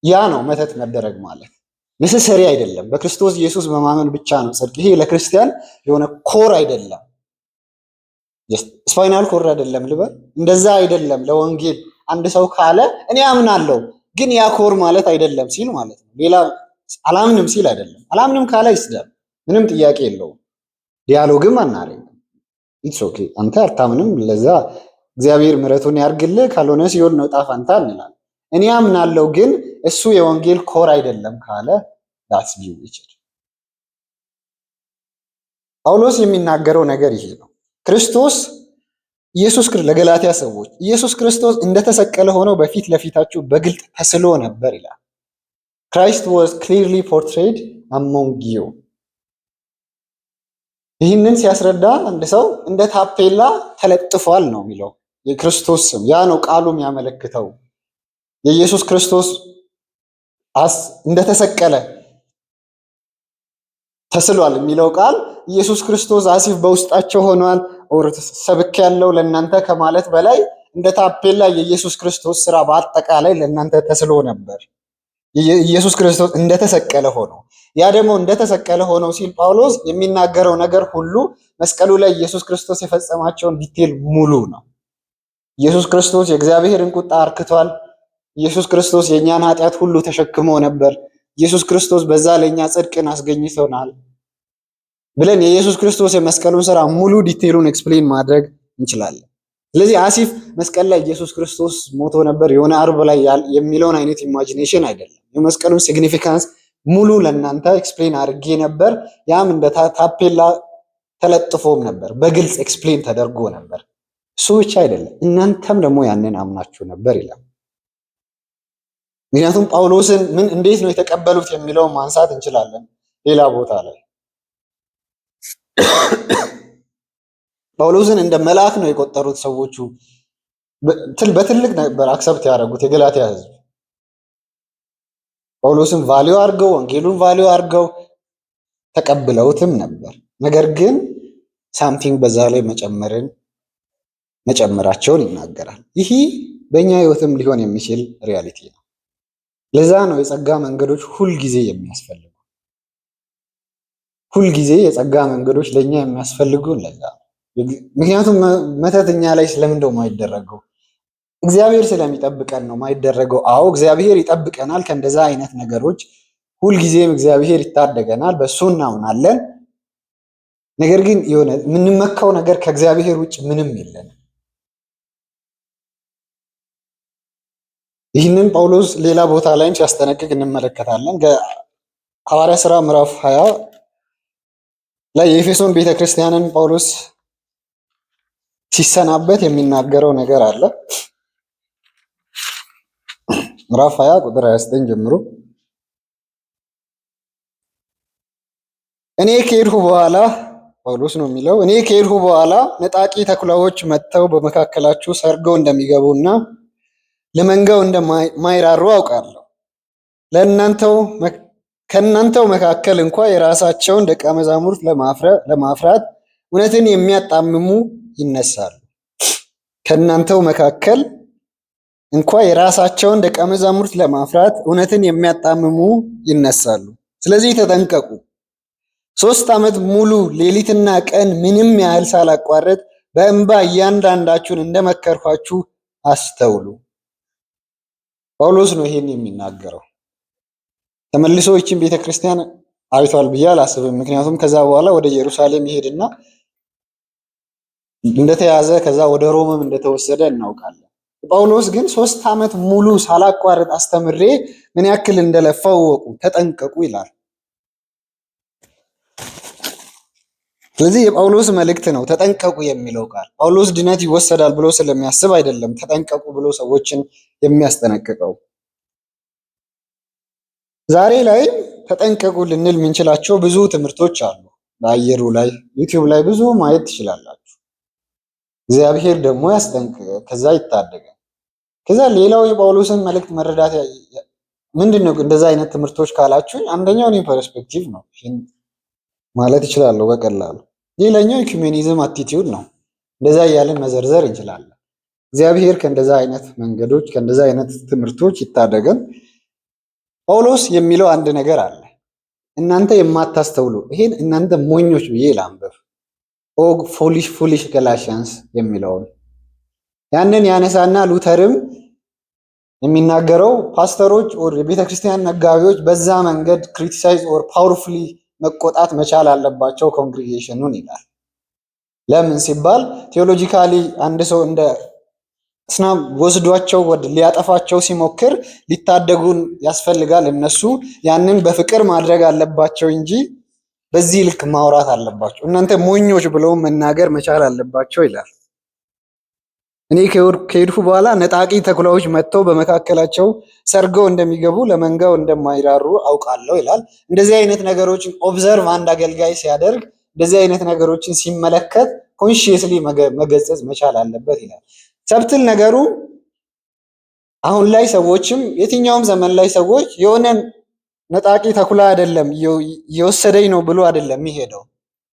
ያ ነው መተት መደረግ ማለት። ኔሴሰሪ አይደለም፣ በክርስቶስ ኢየሱስ በማመን ብቻ ነው ጽድቅ። ይሄ ለክርስቲያን የሆነ ኮር አይደለም፣ ስፓይናል ኮር አይደለም ልበል፣ እንደዛ አይደለም። ለወንጌል አንድ ሰው ካለ እኔ አምናለሁ ግን ያ ኮር ማለት አይደለም ሲል ማለት ነው። ሌላ አላምንም ሲል አይደለም። አላምንም ካለ ይስደብ፣ ምንም ጥያቄ የለውም። ዲያሎግም አናረግ። ኢትስ ኦኬ፣ አንተ አታምንም፣ ለዛ እግዚአብሔር ምሕረቱን ያርግልህ፣ ካልሆነ ሲሆን ነው ዕጣ ፈንታ እንላለን። እኔ አምናለሁ ግን እሱ የወንጌል ኮር አይደለም ካለ ዳትስ ቢው ይችላል። ጳውሎስ የሚናገረው ነገር ይሄ ነው። ክርስቶስ ኢየሱስ ለገላትያ ሰዎች ኢየሱስ ክርስቶስ እንደተሰቀለ ሆኖ በፊት ለፊታችሁ በግልጥ ተስሎ ነበር ይላል። Christ was clearly portrayed among you። ይህንን ሲያስረዳ አንድ ሰው እንደ ታፔላ ተለጥፏል ነው የሚለው። የክርስቶስ ስም ያ ነው ቃሉ የሚያመለክተው። የኢየሱስ ክርስቶስ እንደተሰቀለ ተስሏል የሚለው ቃል ኢየሱስ ክርስቶስ አሲፍ በውስጣቸው ሆኗል ሰብክ ያለው ለእናንተ ከማለት በላይ እንደ ታፔላ የኢየሱስ ክርስቶስ ስራ በአጠቃላይ ለእናንተ ተስሎ ነበር። ኢየሱስ ክርስቶስ እንደተሰቀለ ሆኖ ያ ደግሞ እንደተሰቀለ ሆኖ ሲል ጳውሎስ የሚናገረው ነገር ሁሉ መስቀሉ ላይ ኢየሱስ ክርስቶስ የፈጸማቸውን ዲቴል ሙሉ ነው። ኢየሱስ ክርስቶስ የእግዚአብሔርን ቁጣ አርክቷል። ኢየሱስ ክርስቶስ የእኛን ኃጢአት ሁሉ ተሸክሞ ነበር። ኢየሱስ ክርስቶስ በዛ ለእኛ ጽድቅን አስገኝቶናል ብለን የኢየሱስ ክርስቶስ የመስቀሉን ስራ ሙሉ ዲቴሉን ኤክስፕሌን ማድረግ እንችላለን። ስለዚህ አሲፍ መስቀል ላይ ኢየሱስ ክርስቶስ ሞቶ ነበር የሆነ አርብ ላይ የሚለውን አይነት ኢማጂኔሽን አይደለም። የመስቀሉን ሲግኒፊካንስ ሙሉ ለእናንተ ኤክስፕሌን አድርጌ ነበር። ያም እንደ ታፔላ ተለጥፎም ነበር፣ በግልጽ ኤክስፕሌን ተደርጎ ነበር። እሱ ብቻ አይደለም፣ እናንተም ደግሞ ያንን አምናችሁ ነበር ይላል። ምክንያቱም ጳውሎስን እንዴት ነው የተቀበሉት የሚለውን ማንሳት እንችላለን ሌላ ቦታ ላይ። ጳውሎስን እንደ መልአክ ነው የቆጠሩት ሰዎቹ። በትልቅ ነበር አክሰፕት ያደረጉት የገላትያ ሕዝብ። ጳውሎስን ቫሊዩ አድርገው ወንጌሉን ቫሊዩ አድርገው ተቀብለውትም ነበር። ነገር ግን ሳምቲንግ በዛ ላይ መጨመራቸውን ይናገራል። ይህ በእኛ ህይወትም ሊሆን የሚችል ሪያሊቲ ነው። ለዛ ነው የጸጋ መንገዶች ሁልጊዜ የሚያስፈልጉ። ሁልጊዜ የጸጋ መንገዶች ለኛ የሚያስፈልጉ ለዛ ነው። ምክንያቱም መተትኛ ላይ ስለምንድነው የማይደረገው? እግዚአብሔር ስለሚጠብቀን ነው የማይደረገው። አዎ እግዚአብሔር ይጠብቀናል ከእንደዛ አይነት ነገሮች። ሁልጊዜም እግዚአብሔር ይታደገናል፣ በሱ እናምናለን። ነገር ግን የሆነ የምንመካው ነገር ከእግዚአብሔር ውጭ ምንም የለንም። ይህንን ጳውሎስ ሌላ ቦታ ላይም ሲያስጠነቅቅ እንመለከታለን። ሐዋርያ ሥራ ምዕራፍ 20 ላይ የኤፌሶን ቤተክርስቲያንን ጳውሎስ ሲሰናበት የሚናገረው ነገር አለ። ምዕራፍ 20 ቁጥር 29 ጀምሮ እኔ ከሄድሁ በኋላ ጳውሎስ ነው የሚለው፣ እኔ ከሄድሁ በኋላ ነጣቂ ተኩላዎች መጥተው በመካከላችሁ ሰርገው እንደሚገቡና ለመንጋው እንደማይራሩ አውቃለሁ። ከእናንተው መካከል እንኳ የራሳቸውን ደቀ መዛሙርት ለማፍራት እውነትን የሚያጣምሙ ይነሳሉ። ከእናንተው መካከል እንኳ የራሳቸውን ደቀ መዛሙርት ለማፍራት እውነትን የሚያጣምሙ ይነሳሉ። ስለዚህ ተጠንቀቁ። 3 ዓመት ሙሉ ሌሊትና ቀን ምንም ያህል ሳላቋረጥ በእንባ እያንዳንዳችሁን እንደመከርኳችሁ አስተውሉ። ጳውሎስ ነው ይሄን የሚናገረው። ተመልሶ ይህችን ቤተክርስቲያን አይቷል ብዬ አላስብም። ምክንያቱም ከዛ በኋላ ወደ ኢየሩሳሌም ይሄድና እንደተያዘ ከዛ ወደ ሮምም እንደተወሰደ እናውቃለን። ጳውሎስ ግን 3 ዓመት ሙሉ ሳላቋርጥ አስተምሬ ምን ያክል እንደለፋው ወቁ፣ ተጠንቀቁ ይላል። ስለዚህ የጳውሎስ መልእክት ነው ተጠንቀቁ የሚለው ቃል። ጳውሎስ ድነት ይወሰዳል ብሎ ስለሚያስብ አይደለም ተጠንቀቁ ብሎ ሰዎችን የሚያስጠነቅቀው። ዛሬ ላይ ተጠንቀቁ ልንል የምንችላቸው ብዙ ትምህርቶች አሉ። በአየሩ ላይ ዩቲዩብ ላይ ብዙ ማየት ትችላላችሁ። እግዚአብሔር ደግሞ ያስጠንቅቅ፣ ከዛ ይታደጋል። ከዛ ሌላው የጳውሎስን መልእክት መረዳት ምንድነው እንደዛ አይነት ትምህርቶች ካላችሁ፣ አንደኛው ፐርስፔክቲቭ ነው። ማለት ይችላሉ በቀላሉ። ሌላኛው ኢኩሜኒዝም አቲቲዩድ ነው። እንደዛ እያለን መዘርዘር እንችላለን። እግዚአብሔር ከእንደዛ አይነት መንገዶች ከእንደዛ አይነት ትምህርቶች ይታደገን። ጳውሎስ የሚለው አንድ ነገር አለ። እናንተ የማታስተውሉ ይሄን እናንተ ሞኞች ብዬ ላንብብ። ኦ ፎሊሽ ገላሽያንስ የሚለውን ያንን ያነሳና ሉተርም የሚናገረው ፓስተሮች ኦር የቤተክርስቲያን መጋቢዎች በዛ መንገድ ክሪቲሳይዝ ኦር ፓወርፉሊ መቆጣት መቻል አለባቸው ኮንግሪጌሽኑን ይላል። ለምን ሲባል ቴዎሎጂካሊ አንድ ሰው እንደ ስናም ወስዷቸው ሊያጠፋቸው ሲሞክር ሊታደጉን ያስፈልጋል። እነሱ ያንን በፍቅር ማድረግ አለባቸው እንጂ በዚህ ልክ ማውራት አለባቸው። እናንተ ሞኞች ብለው መናገር መቻል አለባቸው ይላል። እኔ ከሄድኩ በኋላ ነጣቂ ተኩላዎች መጥተው በመካከላቸው ሰርገው እንደሚገቡ ለመንጋው እንደማይራሩ አውቃለሁ ይላል። እንደዚህ አይነት ነገሮችን ኦብዘርቭ አንድ አገልጋይ ሲያደርግ እንደዚህ አይነት ነገሮችን ሲመለከት ኮንሺየስሊ መገሰጽ መቻል አለበት ይላል። ሰብትል ነገሩ አሁን ላይ ሰዎችም የትኛውም ዘመን ላይ ሰዎች የሆነ ነጣቂ ተኩላ አይደለም እየወሰደኝ ነው ብሎ አይደለም የሚሄደው።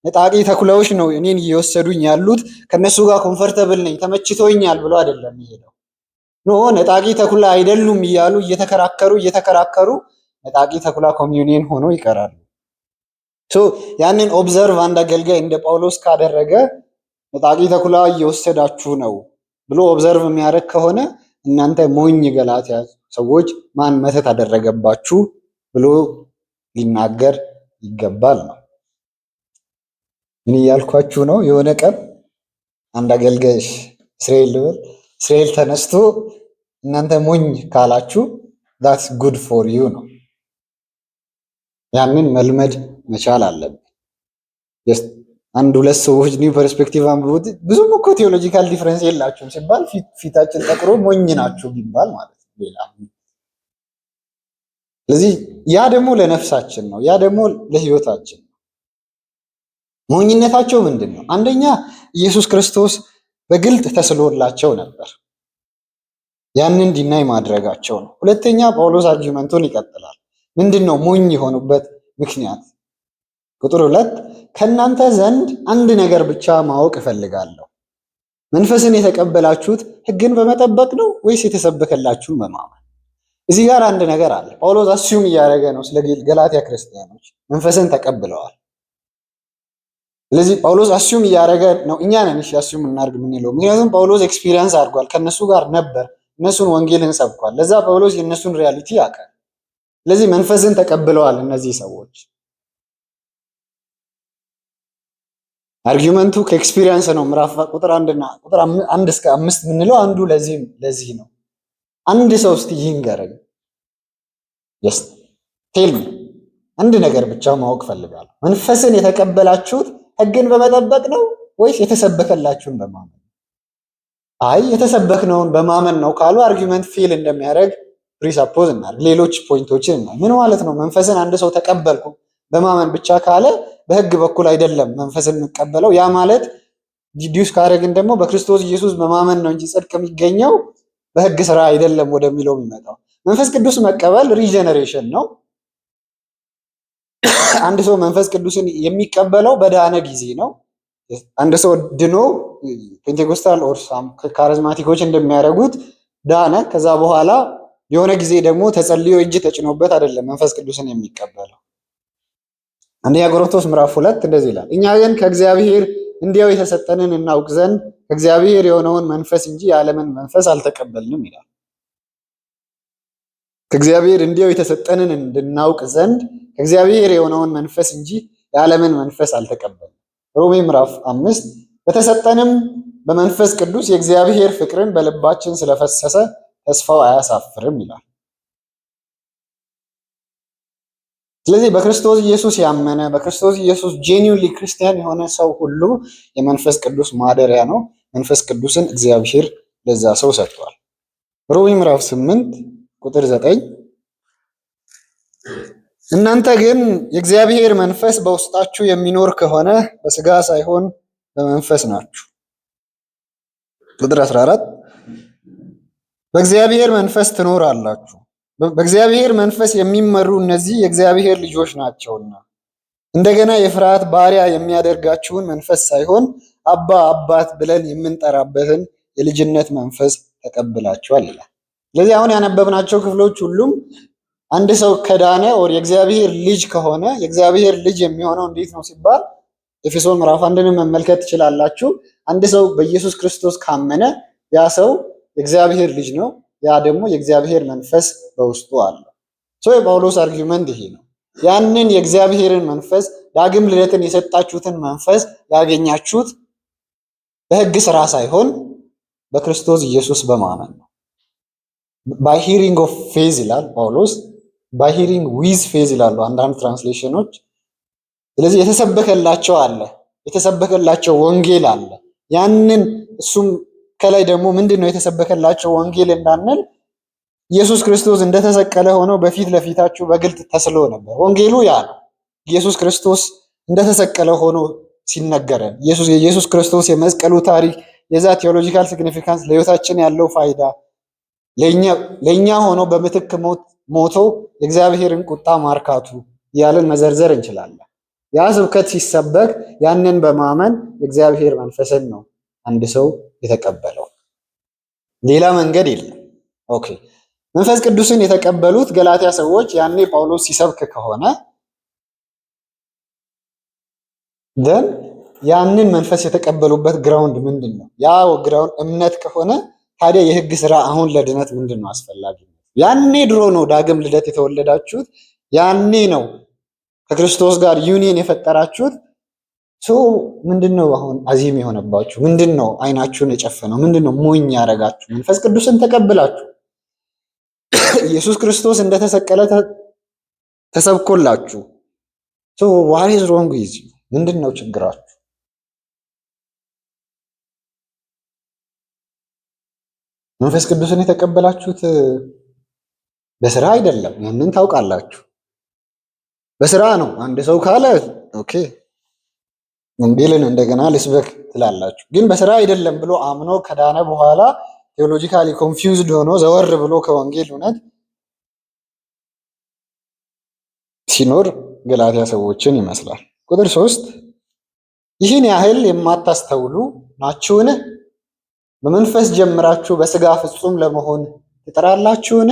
ነጣቂ ተኩላዎች ነው እኔን እየወሰዱኝ ያሉት፣ ከነሱ ጋር ኮምፈርተብል ነኝ ተመችቶኛል ብሎ አይደለም የሚሄደው። ኖ ነጣቂ ተኩላ አይደሉም እያሉ እየተከራከሩ ነጣቂ ተኩላ ኮሚዩኒየን ሆኖ ይቀራሉ። ያንን ኦብዘርቭ አንድ አገልጋይ እንደ ጳውሎስ ካደረገ ነጣቂ ተኩላ እየወሰዳችሁ ነው ብሎ ኦብዘርቭ የሚያደርግ ከሆነ እናንተ ሞኝ ገላትያ ሰዎች ማን መተት አደረገባችሁ ብሎ ሊናገር ይገባል ነው። ምን እያልኳችሁ ነው? የሆነ ቀን አንድ አገልጋይ እስራኤል ተነስቶ እናንተ ሞኝ ካላችሁ that's good for you ነው። ያንን መልመድ መቻል አለብን። አንድ ሁለት ሰዎች ኒው ፐርስፔክቲቭ አንብቡት። ብዙም እኮ ቴዎሎጂካል ዲፍረንስ የላችሁም ሲባል ፊታችን ጠቅሮ ሞኝ ናችሁ ቢባል ማለት ነው ሌላ። ስለዚህ ያ ደግሞ ለነፍሳችን ነው፣ ያ ደግሞ ለህይወታችን ነው። ሞኝነታቸው ምንድን ነው? አንደኛ ኢየሱስ ክርስቶስ በግልጥ ተስሎላቸው ነበር፣ ያንን ዲናይ ማድረጋቸው ነው። ሁለተኛ ጳውሎስ አርጊመንቱን ይቀጥላል። ምንድን ነው ሞኝ የሆኑበት ምክንያት? ቁጥር 2 ከእናንተ ዘንድ አንድ ነገር ብቻ ማወቅ እፈልጋለሁ፣ መንፈስን የተቀበላችሁት ሕግን በመጠበቅ ነው ወይስ የተሰበከላችሁን በማመን? እዚህ ጋር አንድ ነገር አለ። ጳውሎስ አስዩም እያደረገ ነው ስለ ገላትያ ክርስቲያኖች መንፈስን ተቀብለዋል። ስለዚህ ጳውሎስ አስዩም እያደረገ ነው። እኛ ነን እሺ አስዩም እናድርግ የምንለው፣ ምክንያቱም ጳውሎስ ኤክስፒሪየንስ አድርጓል፣ ከነሱ ጋር ነበር፣ እነሱን ወንጌልን ሰብኳል። ለዛ ጳውሎስ የእነሱን ሪያሊቲ ያውቃል። ስለዚህ መንፈስን ተቀብለዋል እነዚህ ሰዎች። አርጊመንቱ ከኤክስፒሪየንስ ነው። ምዕራፍ ቁጥር 1 እስከ 5 የምንለው አንዱ ለዚህ ነው። አንድ ሰው እስቲ ይንገረኝ፣ ቴል ሚ አንድ ነገር ብቻ ማወቅ ፈልጋለሁ፣ መንፈስን የተቀበላችሁት ሕግን በመጠበቅ ነው ወይስ የተሰበከላችሁን በማመን? አይ የተሰበክነውን በማመን ነው ካሉ አርጊመንት ፌል እንደሚያደርግ ፕሪሳፖዝ እናድርግ። ሌሎች ፖይንቶችን ምን ማለት ነው? መንፈስን አንድ ሰው ተቀበልኩ በማመን ብቻ ካለ በሕግ በኩል አይደለም መንፈስን እንቀበለው። ያ ማለት ዲዲዩስ ካደረግን ደግሞ በክርስቶስ ኢየሱስ በማመን ነው እንጂ ጽድቅ የሚገኘው በሕግ ስራ አይደለም ወደሚለው የሚመጣው። መንፈስ ቅዱስ መቀበል ሪጀነሬሽን ነው። አንድ ሰው መንፈስ ቅዱስን የሚቀበለው በዳነ ጊዜ ነው። አንድ ሰው ድኖ ፔንቴኮስታል ኦር ካሪዝማቲኮች እንደሚያደርጉት ዳነ፣ ከዛ በኋላ የሆነ ጊዜ ደግሞ ተጸልዮ እጅ ተጭኖበት አይደለም መንፈስ ቅዱስን የሚቀበለው። አንደኛ ቆሮንቶስ ምዕራፍ 2 እንደዚህ ይላል፣ እኛ ግን ከእግዚአብሔር እንዲያው የተሰጠንን እናውቅ ዘንድ ከእግዚአብሔር የሆነውን መንፈስ እንጂ የዓለምን መንፈስ አልተቀበልንም ይላል። ከእግዚአብሔር እንዲያው የተሰጠንን እንድናውቅ ዘንድ ከእግዚአብሔር የሆነውን መንፈስ እንጂ የዓለምን መንፈስ አልተቀበልንም። ሮሜ ምዕራፍ 5 በተሰጠንም በመንፈስ ቅዱስ የእግዚአብሔር ፍቅርን በልባችን ስለፈሰሰ ተስፋው አያሳፍርም ይላል። ስለዚህ በክርስቶስ ኢየሱስ ያመነ በክርስቶስ ኢየሱስ ጄኒውንሊ ክርስቲያን የሆነ ሰው ሁሉ የመንፈስ ቅዱስ ማደሪያ ነው። መንፈስ ቅዱስን እግዚአብሔር ለዛ ሰው ሰጥቷል። ሮሜ ምዕራፍ 8 ቁጥር 9 እናንተ ግን የእግዚአብሔር መንፈስ በውስጣችሁ የሚኖር ከሆነ በስጋ ሳይሆን በመንፈስ ናችሁ። ቁጥር 14 በእግዚአብሔር መንፈስ ትኖራላችሁ፣ በእግዚአብሔር መንፈስ የሚመሩ እነዚህ የእግዚአብሔር ልጆች ናቸውና እንደገና የፍርሃት ባሪያ የሚያደርጋችሁን መንፈስ ሳይሆን አባ አባት ብለን የምንጠራበትን የልጅነት መንፈስ ተቀብላችኋል ይላል። ስለዚህ አሁን ያነበብናቸው ክፍሎች ሁሉም አንድ ሰው ከዳነ ወር የእግዚአብሔር ልጅ ከሆነ የእግዚአብሔር ልጅ የሚሆነው እንዴት ነው ሲባል ኤፌሶን ምዕራፍ 1ን መመልከት ትችላላችሁ። አንድ ሰው በኢየሱስ ክርስቶስ ካመነ ያ ሰው የእግዚአብሔር ልጅ ነው። ያ ደግሞ የእግዚአብሔር መንፈስ በውስጡ አለ። የጳውሎስ አርጊውመንት ይሄ ነው። ያንን የእግዚአብሔርን መንፈስ ዳግም ልደትን የሰጣችሁትን መንፈስ ያገኛችሁት በሕግ ስራ ሳይሆን በክርስቶስ ኢየሱስ በማመን ነው። ባይ ሂሪንግ ኦፍ ፌዝ ይላል ጳውሎስ። ባይ ሂሪንግ ዊዝ ፌዝ ይላሉ አንዳንድ ትራንስሌሽኖች። ስለዚህ የተሰበከላቸው አለ፣ የተሰበከላቸው ወንጌል አለ። ያንን እሱም ከላይ ደግሞ ምንድነው የተሰበከላቸው ወንጌል እንዳንል ኢየሱስ ክርስቶስ እንደተሰቀለ ሆኖ በፊት ለፊታችሁ በግልጥ ተስሎ ነበር። ወንጌሉ ያ ነው። ኢየሱስ ክርስቶስ እንደተሰቀለ ሆኖ ሲነገረን የኢየሱስ ክርስቶስ የመስቀሉ ታሪክ የዛ ቴዎሎጂካል ሲግኒፊካንስ ለህይወታችን ያለው ፋይዳ ለኛ ሆኖ በምትክ ሞቶ የእግዚአብሔርን ቁጣ ማርካቱ ያለን መዘርዘር እንችላለን። ያ ስብከት ሲሰበክ ያንን በማመን የእግዚአብሔር መንፈስን ነው አንድ ሰው የተቀበለው። ሌላ መንገድ የለም። ኦኬ መንፈስ ቅዱስን የተቀበሉት ገላትያ ሰዎች ያኔ ጳውሎስ ሲሰብክ ከሆነ ደን ያንን መንፈስ የተቀበሉበት ግራውንድ ምንድን ነው? ያ ግራውንድ እምነት ከሆነ ታዲያ የህግ ስራ አሁን ለድነት ምንድን ነው አስፈላጊ? ያኔ ድሮ ነው ዳግም ልደት የተወለዳችሁት። ያኔ ነው ከክርስቶስ ጋር ዩኒየን የፈጠራችሁት። ምንድነው አሁን አዚም የሆነባችሁ? ምንድነው አይናችሁን የጨፈነው? ምንድነው ሞኝ ያደረጋችሁ? መንፈስ ቅዱስን ተቀብላችሁ ኢየሱስ ክርስቶስ እንደተሰቀለ ተሰብኮላችሁ ዋት ኢዝ ሮንግ ዊዝ ዩ? ምንድነው ችግራችሁ? መንፈስ ቅዱስን የተቀበላችሁት በስራ አይደለም። ያንን ታውቃላችሁ። በስራ ነው። አንድ ሰው ካለ ኦኬ ወንጌልን እንደገና ልስበክ ትላላችሁ። ግን በስራ አይደለም ብሎ አምኖ ከዳነ በኋላ ቴዎሎጂካሊ ኮንፊውዝድ ሆኖ ዘወር ብሎ ከወንጌል እውነት ሲኖር ገላትያ ሰዎችን ይመስላል። ቁጥር 3 ይህን ያህል የማታስተውሉ ናችሁን? በመንፈስ ጀምራችሁ በስጋ ፍጹም ለመሆን ትጥራላችሁን?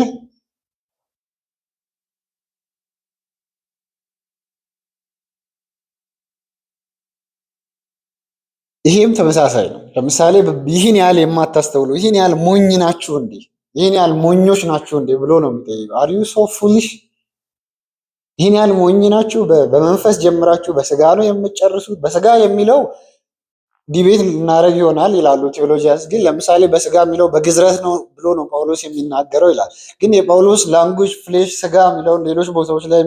ይህም ተመሳሳይ ነው። ለምሳሌ ይህን ያህል የማታስተውሉ ይህን ያህል ሞኝ ናችሁ እንዴ? ይህን ያህል ሞኞች ናችሁ እንዴ ብሎ ነው የሚጠይቀው። አር ዩ ሶ ፉሊሽ? ይህን ያህል ሞኝ ናችሁ? በመንፈስ ጀምራችሁ በስጋ ነው የምትጨርሱት? በስጋ የሚለው ዲቤት ልናደርግ ይሆናል ይላሉ ቴዎሎጂያንስ። ግን ለምሳሌ በስጋ የሚለው በግዝረት ነው ብሎ ነው ጳውሎስ የሚናገረው ይላል። ግን የጳውሎስ ላንጉጅ ፍሌሽ ስጋ የሚለውን ሌሎች ቦታዎች ላይ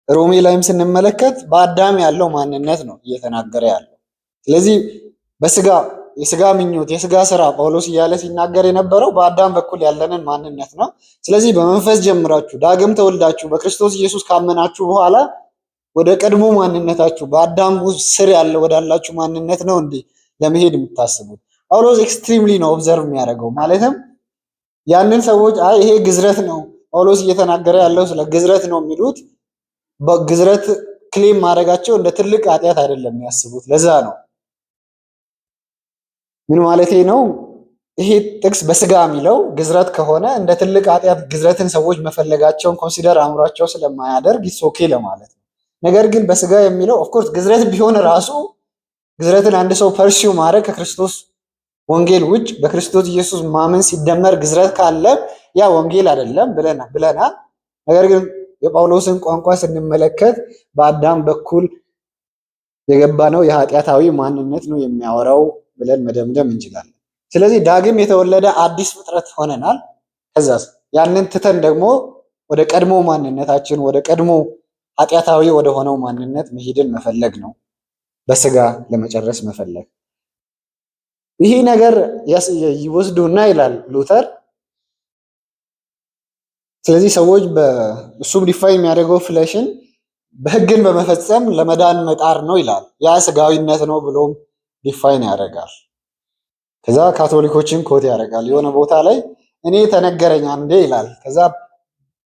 ሮሜ ላይም ስንመለከት በአዳም ያለው ማንነት ነው እየተናገረ ያለው። ስለዚህ በስጋ የስጋ ምኞት የስጋ ስራ ጳውሎስ እያለ ሲናገር የነበረው በአዳም በኩል ያለንን ማንነት ነው። ስለዚህ በመንፈስ ጀምራችሁ ዳግም ተወልዳችሁ በክርስቶስ ኢየሱስ ካመናችሁ በኋላ ወደ ቀድሞ ማንነታችሁ በአዳም ስር ያለ ወዳላችሁ ማንነት ነው እንዴ ለመሄድ የምታስቡት? ጳውሎስ ኤክስትሪምሊ ነው ኦብዘርቭ የሚያደርገው። ማለትም ያንን ሰዎች ይሄ ግዝረት ነው ጳውሎስ እየተናገረ ያለው ስለ ግዝረት ነው የሚሉት በግዝረት ክሌም ማድረጋቸው እንደ ትልቅ ኃጢአት አይደለም የሚያስቡት። ለዛ ነው ምን ማለቴ ነው? ይሄ ጥቅስ በስጋ የሚለው ግዝረት ከሆነ እንደ ትልቅ ኃጢአት ግዝረትን ሰዎች መፈለጋቸውን ኮንሲደር አእምሯቸው ስለማያደርግ ኢትስ ኦኬ ለማለት ነው። ነገር ግን በስጋ የሚለው ኦፍኮርስ ግዝረት ቢሆን ራሱ ግዝረትን አንድ ሰው ፐርሲው ማድረግ ከክርስቶስ ወንጌል ውጭ በክርስቶስ ኢየሱስ ማመን ሲደመር ግዝረት ካለ ያ ወንጌል አይደለም ብለናል። ነገር ግን የጳውሎስን ቋንቋ ስንመለከት በአዳም በኩል የገባ ነው የኃጢአታዊ ማንነት ነው የሚያወራው ብለን መደምደም እንችላለን። ስለዚህ ዳግም የተወለደ አዲስ ፍጥረት ሆነናል። ከዛስ ያንን ትተን ደግሞ ወደ ቀድሞ ማንነታችን ወደ ቀድሞ ኃጢአታዊ ወደ ሆነው ማንነት መሄድን መፈለግ ነው፣ በስጋ ለመጨረስ መፈለግ። ይሄ ነገር ይወስዱና ይላል ሉተር። ስለዚህ ሰዎች እሱም ዲፋይን የሚያደርገው ፍሌሽን በህግን በመፈጸም ለመዳን መጣር ነው ይላል። ያ ስጋዊነት ነው ብሎም ዲፋይን ያደርጋል። ከዛ ካቶሊኮችን ኮት ያደርጋል የሆነ ቦታ ላይ እኔ ተነገረኝ አንዴ ይላል። ከዛ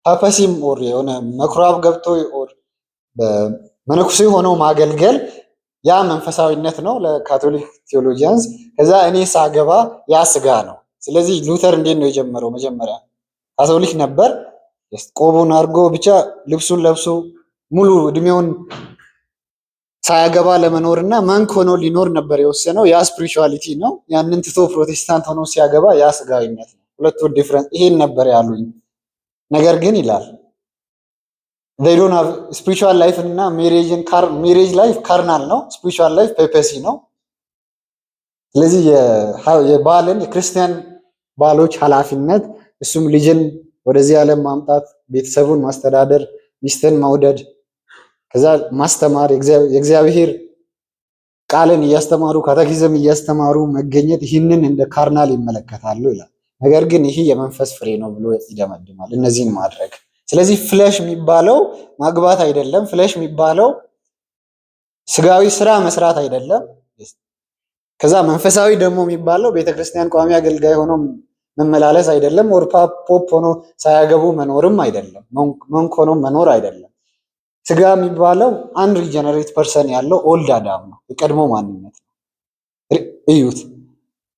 ፓፓሲም ኦር የሆነ መኩራብ ገብቶ ኦር መነኩሴ ሆኖ ማገልገል ያ መንፈሳዊነት ነው ለካቶሊክ ቴዎሎጂያንስ። ከዛ እኔ ሳገባ ያ ስጋ ነው። ስለዚህ ሉተር እንዴት ነው የጀመረው? መጀመሪያ ካቶሊክ ነበር። ቆቡን አድርጎ ብቻ ልብሱን ለብሶ ሙሉ እድሜውን ሳያገባ ለመኖር እና መንክ ሆኖ ሊኖር ነበር የወሰነው። ያ ስፒሪቹዋሊቲ ነው። ያንን ትቶ ፕሮቴስታንት ሆኖ ሲያገባ ያ ስጋዊነት ነው። ሁለቱ ዲፍረንት ይሄን ነበር ያሉኝ። ነገር ግን ይላል they don't have spiritual life እና ሜሬጅ ላይፍ ካርናል ነው፣ ስፒሪቹዋል ላይፍ ፔፐሲ ነው። ስለዚህ የባልን የክርስቲያን ባሎች ኃላፊነት እሱም ልጅን ወደዚህ ዓለም ማምጣት፣ ቤተሰቡን ማስተዳደር፣ ሚስትን መውደድ፣ ከዛ ማስተማር፣ የእግዚአብሔር ቃልን እያስተማሩ ካቴኪዝም እያስተማሩ መገኘት፣ ይህንን እንደ ካርናል ይመለከታሉ ይላል። ነገር ግን ይህ የመንፈስ ፍሬ ነው ብሎ ይደመድማል እነዚህን ማድረግ። ስለዚህ ፍለሽ የሚባለው ማግባት አይደለም። ፍለሽ የሚባለው ስጋዊ ስራ መስራት አይደለም። ከዛ መንፈሳዊ ደግሞ የሚባለው ቤተክርስቲያን ቋሚ አገልጋይ ሆኖ መመላለስ አይደለም። ወር ፖፕ ሆኖ ሳያገቡ መኖርም አይደለም። መንክ ሆኖ መኖር አይደለም። ስጋ የሚባለው አንድ ሪጀነሬት ፐርሰን ያለው ኦልድ አዳም ነው፣ የቀድሞ ማንነት ነው። እዩት፣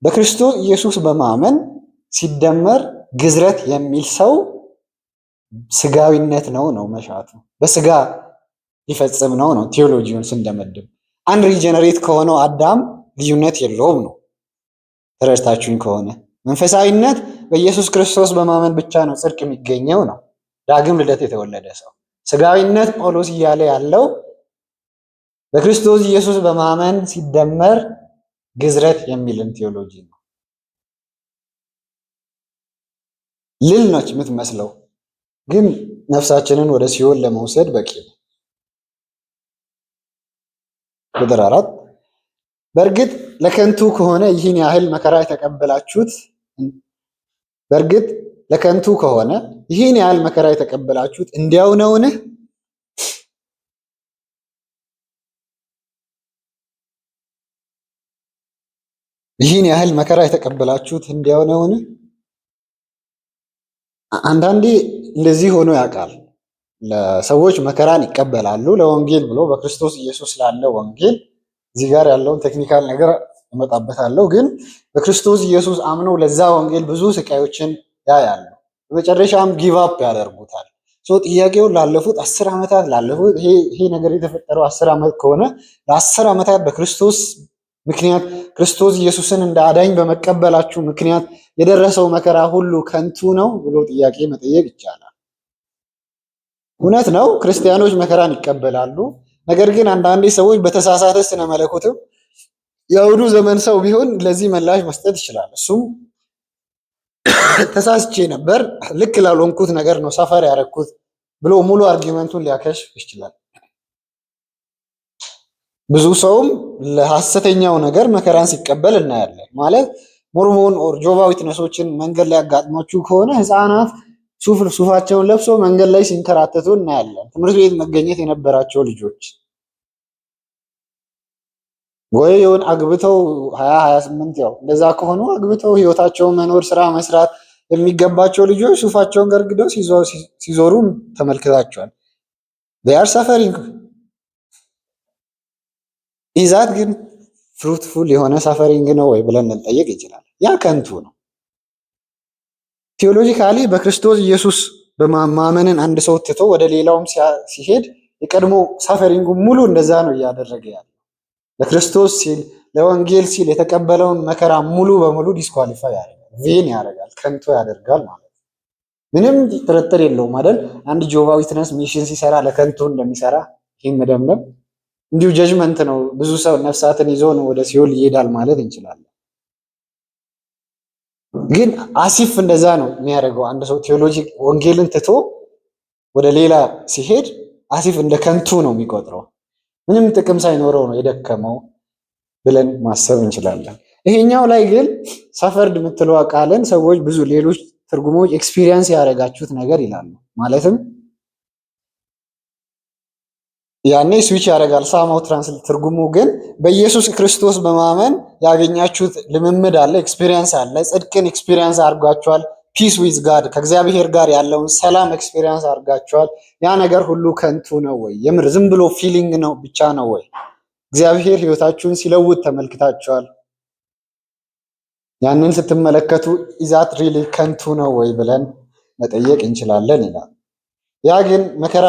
በክርስቶስ ኢየሱስ በማመን ሲደመር ግዝረት የሚል ሰው ስጋዊነት ነው መሻቱ፣ በስጋ ሊፈጽም ነው ቴዎሎጂውን ስንደመድም። አንድ ሪጀነሬት ከሆነው አዳም ልዩነት የለውም ነው። ተረድታችሁኝ ከሆነ መንፈሳዊነት በኢየሱስ ክርስቶስ በማመን ብቻ ነው ጽድቅ የሚገኘው ነው፣ ዳግም ልደት የተወለደ ሰው። ስጋዊነት ጳውሎስ እያለ ያለው በክርስቶስ ኢየሱስ በማመን ሲደመር ግዝረት የሚልን ቴዎሎጂ ነው። ልል ነች የምትመስለው፣ ግን ነፍሳችንን ወደ ሲኦል ለመውሰድ በቂ ነው። ቁጥር 4 በእርግጥ ለከንቱ ከሆነ ይህን ያህል መከራ የተቀበላችሁት እንዲያው ነውን? ይህን ያህል መከራ የተቀበላችሁት እንዲያው ነውን? አንዳንዴ እንደዚህ ሆኖ ያውቃል። ለሰዎች መከራን ይቀበላሉ ለወንጌል ብሎ በክርስቶስ ኢየሱስ ላለ ወንጌል። እዚህ ጋር ያለውን ቴክኒካል ነገር እመጣበታለሁ። ግን በክርስቶስ ኢየሱስ አምነው ለዛ ወንጌል ብዙ ስቃዮችን ያያሉ። በመጨረሻም ጊቭ አፕ ያደርጉታል። ጥያቄውን ላለፉት 10 ዓመታት ይሄ ነገር የተፈጠረው 10 ዓመት ከሆነ ለ10 ዓመታት በክርስቶስ ምክንያት ክርስቶስ ኢየሱስን እንደ አዳኝ በመቀበላችሁ ምክንያት የደረሰው መከራ ሁሉ ከንቱ ነው ብሎ ጥያቄ መጠየቅ ይቻላል። እውነት ነው፣ ክርስቲያኖች መከራን ይቀበላሉ። ነገር ግን አንዳንዴ ሰዎች በተሳሳተ ስነ መለኮትም የአሁኑ ዘመን ሰው ቢሆን ለዚህ ምላሽ መስጠት ይችላል። እሱም ተሳስቼ ነበር፣ ልክ ላልሆንኩት ነገር ነው ሰፈር ያደረኩት ብሎ ሙሉ አርጊመንቱን ሊያከሽፍ ይችላል። ብዙ ሰውም ለሐሰተኛው ነገር መከራን ሲቀበል እናያለን። ማለት ሞርሞን ኦር ጆቫ ዊትነሶችን መንገድ ላይ ያጋጥሟችሁ ከሆነ ህፃናት ሱፋቸውን ለብሶ መንገድ ላይ ሲንከራተቱ እናያለን። ትምህርት ቤት መገኘት የነበራቸው ልጆች ወይ የሆነ አግብተው 28 ያው እንደዛ ከሆኑ አግብተው ህይወታቸውን መኖር ስራ መስራት የሚገባቸው ልጆች ሱፋቸውን ገርግደው ሲዞሩ ተመልክታቸዋል። they are suffering ኢዛት ግን ፍሩትፉል የሆነ ሳፈሪንግ ነው ወይ ብለን ልንጠይቅ ይችላል። ያ ከንቱ ነው። ቴዎሎጂካሊ በክርስቶስ ኢየሱስ በማመንን አንድ ሰው ትቶ ወደ ሌላውም ሲሄድ የቀድሞ ሳፈሪንጉ ሙሉ እንደዛ ነው እያደረገ ያለው። ለክርስቶስ ሲል ለወንጌል ሲል የተቀበለውን መከራ ሙሉ በሙሉ ዲስኳሊፋይ ያደርጋል፣ ቬን ያደርጋል፣ ከንቱ ያደርጋል ማለት ነው። ምንም ጥርጥር የለውም አይደል? አንድ ጆቫ ዊትነስ ሚሽን ሲሰራ ለከንቱ እንደሚሰራ ይህን መደምደም እንዲሁ ጀጅመንት ነው። ብዙ ሰው ነፍሳትን ይዞ ነው ወደ ሲኦል ይሄዳል ማለት እንችላለን። ግን አሲፍ እንደዛ ነው የሚያደርገው። አንድ ሰው ቴዎሎጂ ወንጌልን ትቶ ወደ ሌላ ሲሄድ አሲፍ እንደ ከንቱ ነው የሚቆጥረው። ምንም ጥቅም ሳይኖረው ነው የደከመው ብለን ማሰብ እንችላለን። ይሄኛው ላይ ግን ሰፈርድ የምትለው ቃልን ሰዎች ብዙ ሌሎች ትርጉሞች ኤክስፒሪየንስ ያደረጋችሁት ነገር ይላሉ። ማለትም ያኔ ስዊች ያደርጋል ሳማው ትራንስሌት ትርጉሙ ግን በኢየሱስ ክርስቶስ በማመን ያገኛችሁት ልምምድ አለ፣ ኤክስፒሪየንስ አለ። ጽድቅን ኤክስፒሪየንስ አድርጓችኋል፣ ፒስ ዊዝ ጋድ ከእግዚአብሔር ጋር ያለውን ሰላም ኤክስፔሪየንስ አድርጋችኋል። ያ ነገር ሁሉ ከንቱ ነው ወይ? የምር ዝም ብሎ ፊሊንግ ነው ብቻ ነው ወይ? እግዚአብሔር ህይወታችሁን ሲለውጥ ተመልክታችኋል? ያንን ስትመለከቱ ኢዛት ሪሊ ከንቱ ነው ወይ ብለን መጠየቅ እንችላለን ይላል። ያ ግን መከራ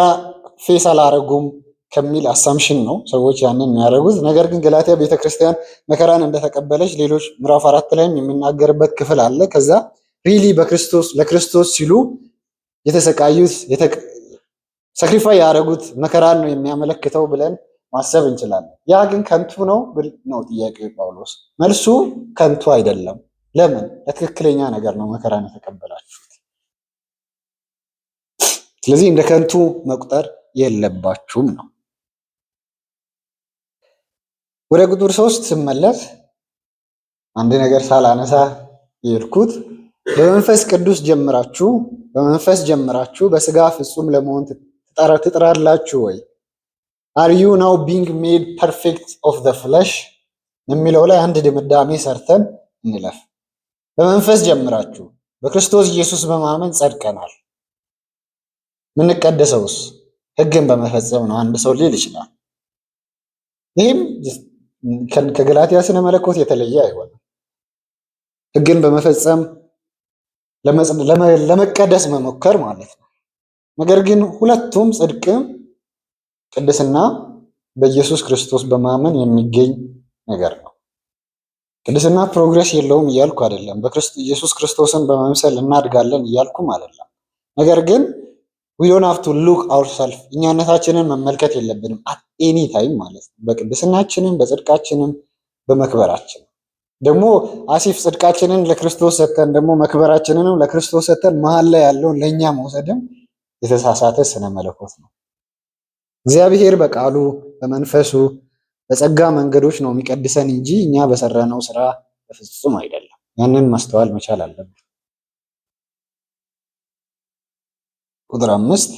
ፌስ አላረጉም ከሚል አሳምሽን ነው ሰዎች ያንን የሚያደርጉት። ነገር ግን ገላትያ ቤተክርስቲያን መከራን እንደተቀበለች ሌሎች ምዕራፍ 4 ላይም የሚናገርበት ክፍል አለ። ከዛ ሪሊ ለክርስቶስ ሲሉ የተሰቃዩት ሳክሪፋይ ያደረጉት መከራን ነው የሚያመለክተው ብለን ማሰብ እንችላለን። ያ ግን ከንቱ ነው ነው ጥያቄው ጳውሎስ። መልሱ ከንቱ አይደለም። ለምን? ለትክክለኛ ነገር ነው መከራን የተቀበላችሁት። ስለዚህ እንደ ከንቱ መቁጠር የለባችሁም ነው። ወደ ቁጥር 3 ስመለስ አንድ ነገር ሳላነሳ የሄድኩት በመንፈስ ቅዱስ ጀምራችሁ በስጋ ፍጹም ለመሆን ትጥራላችሁ ወይ? አር ዩ ናው ቢንግ ሜድ ፐርፌክት ኦፍ ዘ ፍለሽ የሚለው ላይ አንድ ድምዳሜ ሰርተን እንለፍ። በመንፈስ ጀምራችሁ በክርስቶስ ኢየሱስ በማመን ጸድቀናል። ምንቀደሰውስ ሕግን በመፈጸም ነው አንድ ሰው ሊል ይችላል። ይህም ከገላትያ ስነ መለኮት የተለየ አይሆንም። ሕግን በመፈጸም ለመቀደስ መሞከር ማለት ነው። ነገር ግን ሁለቱም ጽድቅም ቅድስና በኢየሱስ ክርስቶስ በማመን የሚገኝ ነገር ነው። ቅድስና ፕሮግሬስ የለውም እያልኩ አይደለም። ኢየሱስ ክርስቶስን በመምሰል እናድጋለን እያልኩም አይደለም። ነገር ግን we don't have to look ourselves እኛነታችንን መመልከት የለብንም at any time ማለት ነው። በቅድስናችንም በጽድቃችንም በመክበራችን ደግሞ አሲፍ ጽድቃችንን ለክርስቶስ ሰተን ደግሞ መክበራችንንም ለክርስቶስ ሰተን መሀል ላይ ያለውን ለኛ መውሰድም የተሳሳተ ስነ መለኮት ነው። እግዚአብሔር በቃሉ በመንፈሱ በጸጋ መንገዶች ነው የሚቀድሰን እንጂ እኛ በሰራነው ስራ በፍጹም አይደለም። ያንን ማስተዋል መቻል አለብን። ቁጥር 5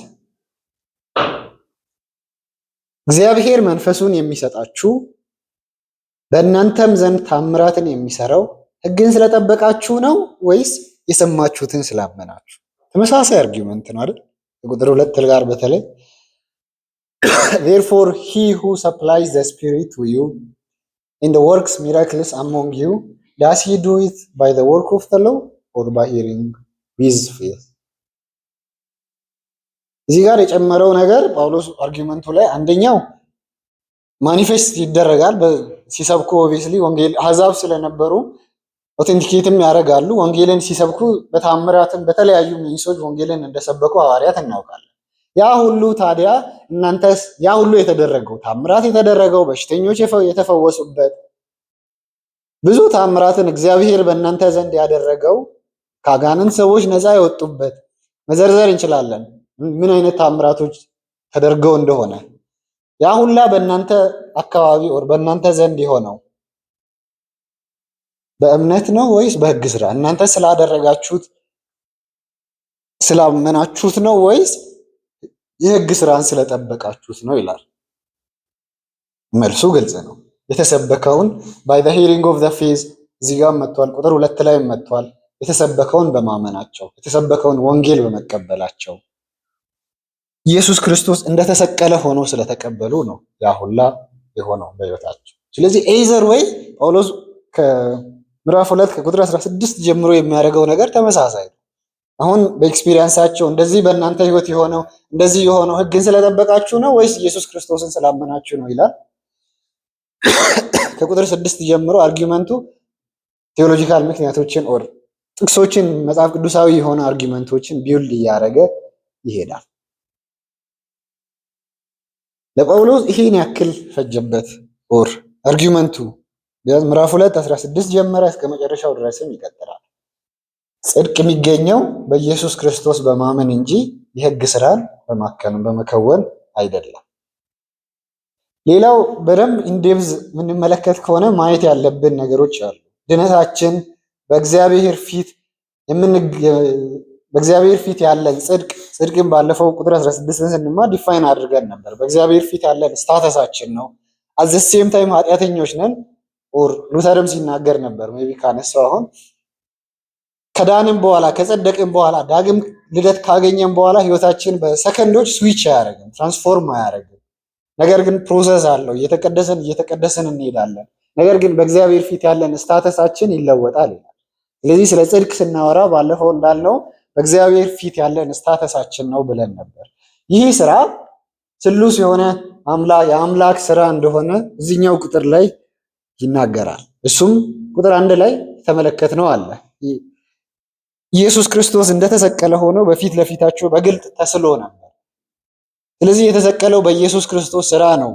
እግዚአብሔር መንፈሱን የሚሰጣችሁ በእናንተም ዘንድ ታምራትን የሚሰራው ሕግን ስለጠበቃችሁ ነው ወይስ የሰማችሁትን ስላመናችሁ? ተመሳሳይ አርጊውመንት ነው አይደል? ቁጥር 2 ጋር በተለይ therefore he who supplies the spirit to you and works miracles among you does he do it by the work of the law or by hearing with faith? እዚህ ጋር የጨመረው ነገር ጳውሎስ አርጊውመንቱ ላይ አንደኛው ማኒፌስት ይደረጋል ሲሰብኩ ኦብቪየስሊ ወንጌል አሕዛብ ስለነበሩ ኦቴንቲኬትም ያደርጋሉ። ወንጌልን ሲሰብኩ በታምራትም በተለያዩ ሚንሶች ወንጌልን እንደሰበኩ ሐዋርያት እናውቃለን። ያ ሁሉ ታዲያ እናንተስ ያ ሁሉ የተደረገው ታምራት የተደረገው በሽተኞች የተፈወሱበት ብዙ ታምራትን እግዚአብሔር በእናንተ ዘንድ ያደረገው ከአጋንንት ሰዎች ነፃ የወጡበት መዘርዘር እንችላለን ምን አይነት ታምራቶች ተደርገው እንደሆነ። ያ ሁላ በእናንተ አካባቢ ወር በእናንተ ዘንድ የሆነው በእምነት ነው ወይስ በሕግ ስራ? እናንተ ስላደረጋችሁት ስላመናችሁት ነው ወይስ የሕግ ስራን ስለጠበቃችሁት ነው ይላል። መልሱ ግልጽ ነው። የተሰበከውን by the hearing of the faith እዚህ ጋር መጥቷል። ቁጥር 2 ላይ መጥቷል። የተሰበከውን በማመናቸው የተሰበከውን ወንጌል በመቀበላቸው ኢየሱስ ክርስቶስ እንደተሰቀለ ሆኖ ስለተቀበሉ ነው ያ ሁላ የሆነው በሕይወታቸው። ስለዚህ ኤዘር ወይ ጳውሎስ ከምዕራፍ 2 ከቁጥር 16 ጀምሮ የሚያደርገው ነገር ተመሳሳይ ነው። አሁን በኤክስፒሪየንሳቸው እንደዚህ በእናንተ ህይወት የሆነው እንደዚህ የሆነው ሕግን ስለጠበቃችሁ ነው ወይስ ኢየሱስ ክርስቶስን ስላመናችሁ ነው ይላል። ከቁጥር 6 ጀምሮ አርጊውመንቱ ቴዎሎጂካል ምክንያቶችን ኦር ጥቅሶችን መጽሐፍ ቅዱሳዊ የሆነ አርጊውመንቶችን ቢውልድ እያደረገ ይሄዳል። ለጳውሎስ ይሄን ያክል ፈጀበት ኦር አርጊውመንቱ ምዕራፍ 2 16 ጀመረ እስከ መጨረሻው ድረስም ይቀጥላል። ጽድቅ የሚገኘው በኢየሱስ ክርስቶስ በማመን እንጂ የሕግ ስራን በመከወን አይደለም። ሌላው በደንብ ኢንዴፕዝ የምንመለከት ከሆነ ማየት ያለብን ነገሮች አሉ። ድነታችን በእግዚአብሔር ፊት ያለን ጽድቅን ባለፈው ቁጥር 16 ስንማር ዲፋይን አድርገን ነበር። በእግዚአብሔር ፊት ያለን ስታተሳችን ነው። አት ዘ ሴም ታይም ኃጢአተኞች ነን ኦር ሉተርም ሲናገር ነበር ሜቢ ካነሳው አሁን ከዳንም በኋላ ከጸደቅን በኋላ ዳግም ልደት ካገኘን በኋላ ህይወታችን በሰከንዶች ስዊች አያደርግም፣ ትራንስፎርም አያደርግም። ነገር ግን ፕሮሰስ አለው። እየተቀደስን እንሄዳለን። ነገር ግን በእግዚአብሔር ፊት ያለን ስታተሳችን ይለወጣል ይላል። ስለዚህ ስለ ጽድቅ ስናወራ ባለፈው እንዳልነው በእግዚአብሔር ፊት ያለን ስታተሳችን ነው ብለን ነበር። ይህ ስራ ስሉስ የሆነ የአምላክ ስራ እንደሆነ እዚህኛው ቁጥር ላይ ይናገራል። እሱም ቁጥር 1 ላይ ተመለከትነው አለ። ኢየሱስ ክርስቶስ እንደተሰቀለ ሆኖ በፊት ለፊታቸው በግልጥ ተስሎ ነበር። ስለዚህ የተሰቀለው በኢየሱስ ክርስቶስ ስራ ነው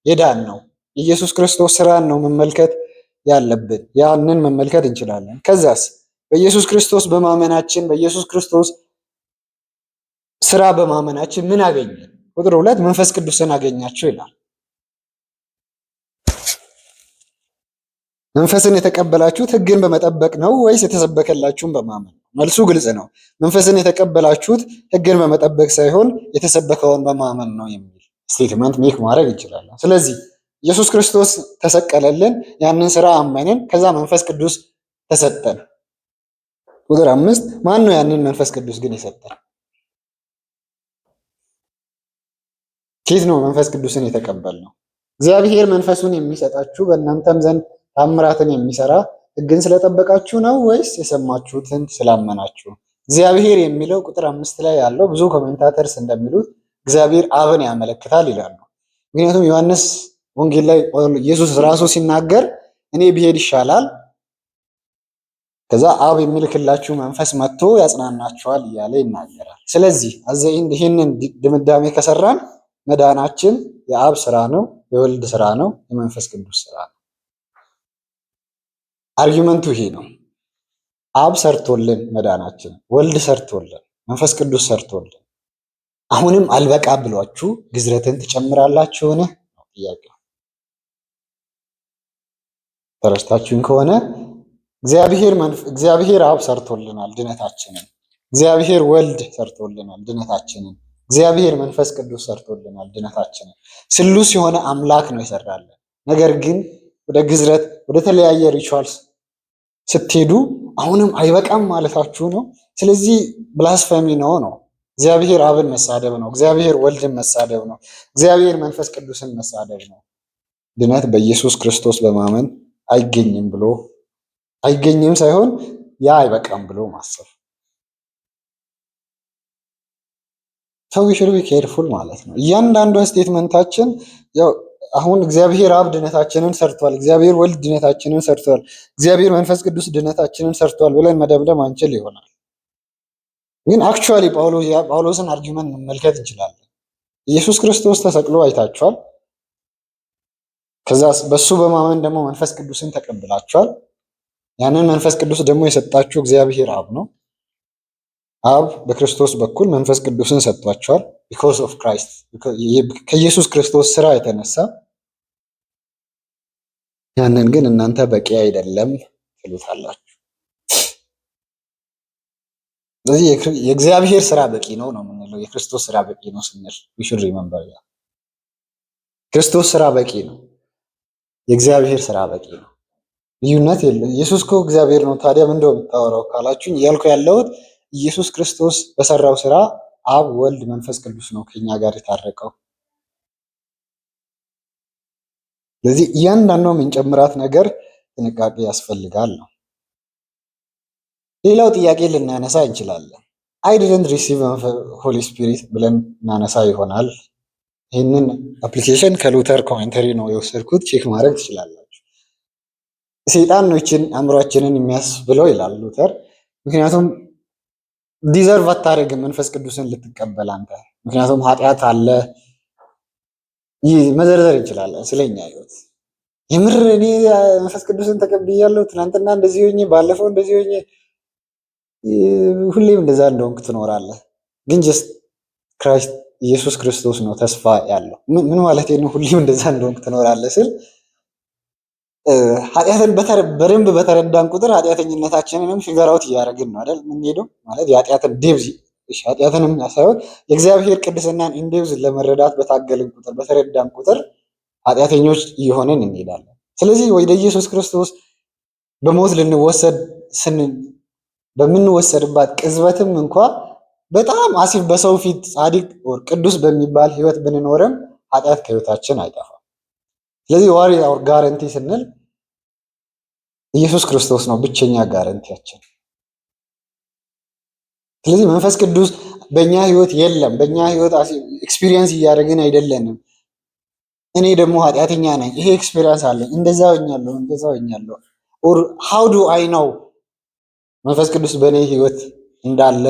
የዳን ነው። የኢየሱስ ክርስቶስ ስራን ነው መመልከት ያለብን። ያንን መመልከት እንችላለን። ከዛስ በኢየሱስ ክርስቶስ በማመናችን በኢየሱስ ክርስቶስ ስራ በማመናችን ምን አገኘን? ቁጥር 2 መንፈስ ቅዱስን አገኛችሁ ይላል። መንፈስን የተቀበላችሁት ሕግን በመጠበቅ ነው ወይስ የተሰበከላችሁን በማመን? መልሱ ግልጽ ነው። መንፈስን የተቀበላችሁት ሕግን በመጠበቅ ሳይሆን የተሰበከውን በማመን ነው የሚል ስቴትመንት ሜክ ማድረግ እንችላለን። ስለዚህ ኢየሱስ ክርስቶስ ተሰቀለልን፣ ያንን ስራ አመንን፣ ከዛ መንፈስ ቅዱስ ተሰጠን። ቁጥር 5 ማን ነው ያንን መንፈስ ቅዱስ ግን የሰጠን? ከየት ነው መንፈስ ቅዱስን የተቀበልነው? እግዚአብሔር መንፈሱን የሚሰጣችሁ በእናንተም ዘንድ ታምራትን የሚሰራ ሕግን ስለጠበቃችሁ ነው ወይስ የሰማችሁትን ስላመናችሁ? እግዚአብሔር የሚለው ቁጥር 5 ላይ ያለው ብዙ ኮሜንታተርስ እንደሚሉት እግዚአብሔር አብን ያመለክታል ይላሉ። ምክንያቱም ዮሐንስ ወንጌል ላይ ኢየሱስ ራሱ ሲናገር እኔ ብሄድ ይሻላል፣ ከዛ አብ የሚልክላችሁ መንፈስ መጥቶ ያጽናናችኋል እያለ ይናገራል። ስለዚህ አዘይን ይህንን ድምዳሜ ከሰራን መዳናችን የአብ ስራ ነው፣ የወልድ ስራ ነው፣ የመንፈስ ቅዱስ ስራ ነው። አርጊመንቱ ይሄ ነው። አብ ሰርቶልን መዳናችን፣ ወልድ ሰርቶልን፣ መንፈስ ቅዱስ ሰርቶልን፣ አሁንም አልበቃ ብሏችሁ ግዝረትን ትጨምራላችሁን? ነው ጥያቄው። ተረስታችሁን ከሆነ እግዚአብሔር አብ ሰርቶልናል ድነታችንን፣ እግዚአብሔር ወልድ ሰርቶልናል ድነታችንን፣ እግዚአብሔር መንፈስ ቅዱስ ሰርቶልናል ድነታችንን። ስሉስ የሆነ አምላክ ነው የሰራልን። ነገር ግን ወደ ግዝረት ወደ ተለያየ ሪቹዋልስ ስትሄዱ አሁንም አይበቃም ማለታችሁ ነው። ስለዚህ ብላስፈሚ ነው። እግዚአብሔር አብን መሳደብ ነው። እግዚአብሔር ወልድን መሳደብ ነው። እግዚአብሔር መንፈስ ቅዱስን መሳደብ ነው። ድነት በኢየሱስ ክርስቶስ በማመን አይገኝም ሳይሆን ያ አይበቃም ብሎ ማሰብ። ሰው ሹድ ቢ ኬርፉል ማለት ነው። እያንዳንዱ ስቴትመንታችን ያው አሁን እግዚአብሔር አብ ድነታችንን ሰርቷል፣ እግዚአብሔር ወልድ ድነታችንን ሰርቷል፣ እግዚአብሔር መንፈስ ቅዱስ ድነታችንን ሰርቷል ብለን መደምደም አንችል ይሆናል። ግን አክቹዋሊ ጳውሎስን አርጊመንት መመልከት እንችላለን። ኢየሱስ ክርስቶስ ተሰቅሎ አይታችኋል። ከዛ በሱ በማመን ደግሞ መንፈስ ቅዱስን ተቀብላችኋል። ያንን መንፈስ ቅዱስ ደግሞ የሰጣችሁ እግዚአብሔር አብ ነው። አብ በክርስቶስ በኩል መንፈስ ቅዱስን ሰጥቷቸዋል። ቢኮዝ ኦፍ ክራይስት ከኢየሱስ ክርስቶስ ስራ የተነሳ። ያንን ግን እናንተ በቂ አይደለም ትሉታላችሁ። ስለዚህ የእግዚአብሔር ስራ በቂ ነው የምንለው። የክርስቶስ ስራ በቂ ነው ስንል ሹድ ሪመምበር ያ ክርስቶስ ስራ በቂ ነው፣ የእግዚአብሔር ስራ በቂ ነው። ልዩነት የለም። ኢየሱስ እኮ እግዚአብሔር ነው። ታዲያ ምን እንደው የምታወራው ካላችሁኝ እያልኩ ያለሁት ኢየሱስ ክርስቶስ በሰራው ስራ አብ ወልድ መንፈስ ቅዱስ ነው ከኛ ጋር የታረቀው። ስለዚህ እያንዳንዱ የምንጨምራት ነገር ጥንቃቄ ያስፈልጋል ነው። ሌላው ጥያቄ ልናነሳ እንችላለን። አይ ዲድንት ሪሲቭ ሆሊ ስፒሪት ብለን እናነሳ ይሆናል። ይህንን አፕሊኬሽን ከሉተር ኮሜንተሪ ነው የወሰድኩት፣ ቼክ ማድረግ ትችላላችሁ። ሰይጣን ነው ይችን አእምሯችንን የሚያስብለው ይላል ሉተር። ምክንያቱም ዲዘርቭ አታደርግም መንፈስ ቅዱስን ልትቀበል አንተ፣ ምክንያቱም ኃጢአት አለ። ይህ መዘርዘር እንችላለን ስለኛ ህይወት። የምር እኔ መንፈስ ቅዱስን ተቀብያለሁ፣ ትናንትና እንደዚህ ሆኜ፣ ባለፈው እንደዚህ ሆኜ፣ ሁሌም እንደዛ እንደሆንክ ትኖራለህ። ግን ጀስት ክራይስት ኢየሱስ ክርስቶስ ነው ተስፋ ያለው። ምን ማለት ነው? ሁሌም እንደዛ እንደሆንክ ትኖራለህ ስል ኃጢአትን በደንብ በተረዳን ቁጥር ኃጢአተኝነታችንንም ፊገር አውት እያደረግን ነው አይደል የምንሄደው። ማለት የኃጢአትን ዴብዝ ኃጢአትንም ሳይሆን የእግዚአብሔር ቅድስናን ኢንዴብዝ ለመረዳት በታገልን ቁጥር በተረዳን ቁጥር ኃጢአተኞች እየሆንን እንሄዳለን። ስለዚህ ወደ ኢየሱስ ክርስቶስ በሞት ልንወሰድ በምንወሰድባት ቅጽበትም እንኳ በጣም አሲፍ በሰው ፊት ጻድቅ ቅዱስ በሚባል ህይወት ብንኖርም ኃጢአት ከህይወታችን አይጠፋም። ስለዚህ ዋሪ አወር ጋረንቲ ስንል ኢየሱስ ክርስቶስ ነው ብቸኛ ጋረንቲያችን። ስለዚህ መንፈስ ቅዱስ በእኛ ህይወት የለም፣ በእኛ ህይወት ኤክስፒሪየንስ እያደረግን አይደለንም። እኔ ደግሞ ኃጢአተኛ ነኝ፣ ይሄ ኤክስፒሪየንስ አለኝ፣ እንደዛ ሆኛለሁ። ኦር ሃው ዱ አይ ነው መንፈስ ቅዱስ በእኔ ህይወት እንዳለ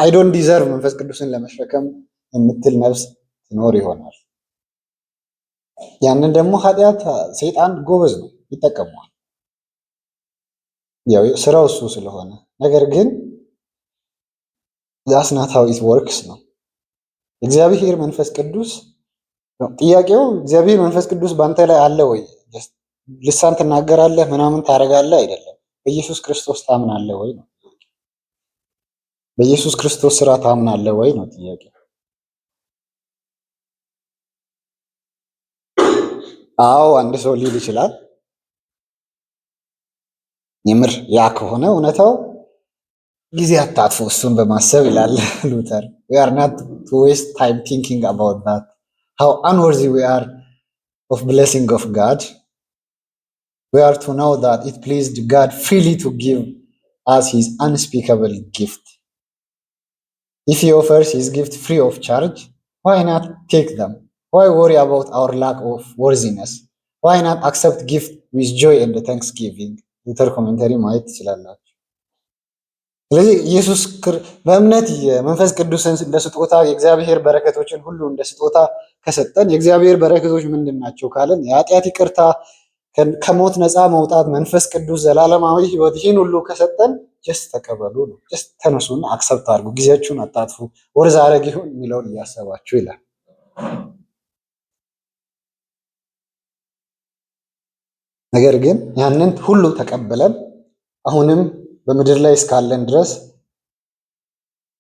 አይ ዶንት ዲዘርቭ መንፈስ ቅዱስን ለመሸከም የምትል ነፍስ ትኖር ይሆናል። ያንን ደግሞ ኃጢአት ሰይጣን ጎበዝ ነው፣ ይጠቀመዋል። ያው ስራው እሱ ስለሆነ። ነገር ግን that's not how it works ነው። እግዚአብሔር መንፈስ ቅዱስ ጥያቄው እግዚአብሔር መንፈስ ቅዱስ ባንተ ላይ አለ ወይ? ልሳን ትናገራለህ ምናምን ታደርጋለህ አይደለም። በኢየሱስ ክርስቶስ ታምናለህ ወይ ነው። በኢየሱስ ክርስቶስ ስራ ታምናለህ ወይ ነው ጥያቄ። አዎ አንድ ሰው ሊል ይችላል። የምር ያ ከሆነ እውነታው ጊዜ አታጥፉ እሱን በማሰብ ይላል ሉተር። we are not to waste time thinking about that how unworthy we are of blessing of God. We are to know that it pleased God freely to give us his unspeakable gift. If he offers his gift free of charge, why not take them? Why worry about our lack of worthiness? Why not accept gift with joy and thanksgiving? ሉተር ኮሜንተሪ ማየት ትችላላችሁ። ስለዚህ ኢየሱስ በእምነት የመንፈስ ቅዱስን እንደ ስጦታ የእግዚአብሔር በረከቶችን ሁሉ እንደ ስጦታ ከሰጠን የእግዚአብሔር በረከቶች ምንድን ናቸው ካለን የኃጢአት ይቅርታ፣ ከሞት ነፃ መውጣት፣ መንፈስ ቅዱስ፣ ዘላለማዊ ህይወት ይህን ሁሉ ከሰጠን ጀስት ተቀበሉ ነው። ጀስት ተነሱና አክሰፕት አድርጉ፣ ጊዜያችሁን አታጥፉ፣ ወር ዛሬ ይሁን የሚለውን እያሰባችሁ ይላል። ነገር ግን ያንን ሁሉ ተቀበለን አሁንም በምድር ላይ እስካለን ድረስ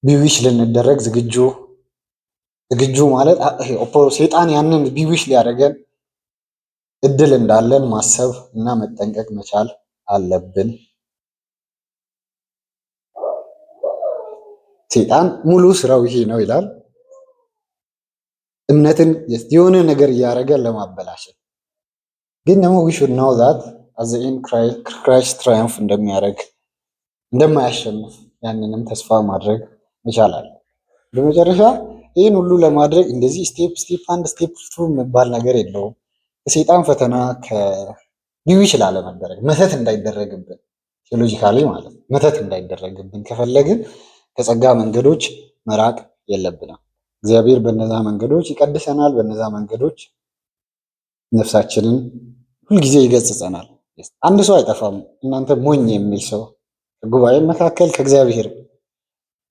ቢዊሽ ልንደረግ ዝግጁ ማለት ሰይጣን ያንን ቢዊሽ ሊያደርገን እድል እንዳለን ማሰብ እና መጠንቀቅ መቻል አለብን። ሰይጣን ሙሉ ስራው ይሄ ነው ይላል። እምነትን የሆነ ነገር እያደረገ ለማበላሸት ግን ደግሞ we should know that as the in Christ triumph እንደማያሸንፍ ያንንም ተስፋ ማድረግ መቻል አለ። በመጨረሻ ይህን ሁሉ ለማድረግ እንደዚህ ስቴፕ 1 ስቴፕ 2 የሚባል ነገር የለውም። ከሰይጣን ፈተና ከቢዊሽ ላለመደረግ መተት እንዳይደረግብን ቴዎሎጂካሊ ማለት ነው። መተት እንዳይደረግብን ከፈለግን ከጸጋ መንገዶች መራቅ የለብንም። እግዚአብሔር በነዛ መንገዶች ይቀድሰናል። በነዛ መንገዶች ነፍሳችንን ሁልጊዜ ይገጽጸናል። አንድ ሰው አይጠፋም እናንተ ሞኝ የሚል ሰው ከጉባኤ መካከል ከእግዚአብሔር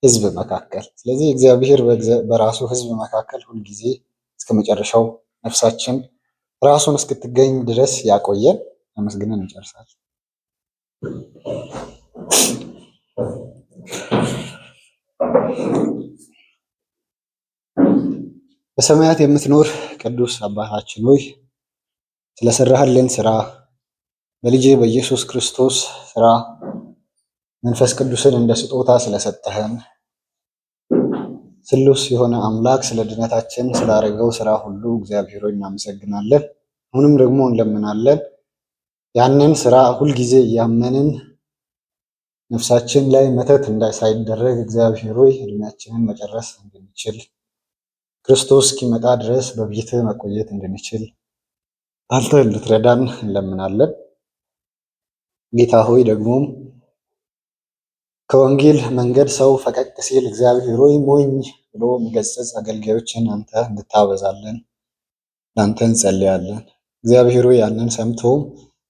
ሕዝብ መካከል። ስለዚህ እግዚአብሔር በራሱ ሕዝብ መካከል ሁልጊዜ እስከ መጨረሻው ነፍሳችን ራሱን እስክትገኝ ድረስ ያቆየን። አመስግነን እንጨርሳለን። በሰማያት የምትኖር ቅዱስ አባታችን ሆይ ስለሰራህልን ስራ በልጅ በኢየሱስ ክርስቶስ ስራ መንፈስ ቅዱስን እንደ ስጦታ ስለሰጠህን ስሉስ የሆነ አምላክ ስለ ድነታችን ስላደረገው ስራ ሁሉ እግዚአብሔር ሆይ እናመሰግናለን። አሁንም ደግሞ እንለምናለን ያንን ስራ ሁልጊዜ እያመንን ነፍሳችን ላይ መተት ሳይደረግ እግዚአብሔር ሆይ እድሜያችንን መጨረስ እንድንችል ክርስቶስ እስኪመጣ ድረስ በቤትህ መቆየት እንድንችል አንተ እንድትረዳን እንለምናለን። ጌታ ሆይ ደግሞም ከወንጌል መንገድ ሰው ፈቀቅ ሲል እግዚአብሔር ሆይ ሞኝ ብሎ የሚገስጽ አገልጋዮችን አንተ እንድታበዛለን ለአንተ እንጸልያለን። እግዚአብሔር ሆይ ያንን ሰምቶ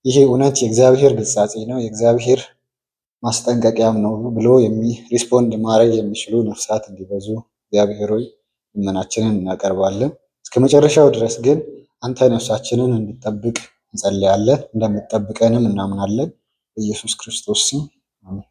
ይሄ እውነት የእግዚአብሔር ግሳጼ ነው የእግዚአብሔር ማስጠንቀቂያም ነው ብሎ ሪስፖንድ ማድረግ የሚችሉ ነፍሳት እንዲበዙ እግዚአብሔር ሆይ ልመናችንን እናቀርባለን። እስከ መጨረሻው ድረስ ግን አንተ ነፍሳችንን እንድጠብቅ እንጸልያለን። እንደምትጠብቀንም እናምናለን። በኢየሱስ ክርስቶስ ስም አሜን።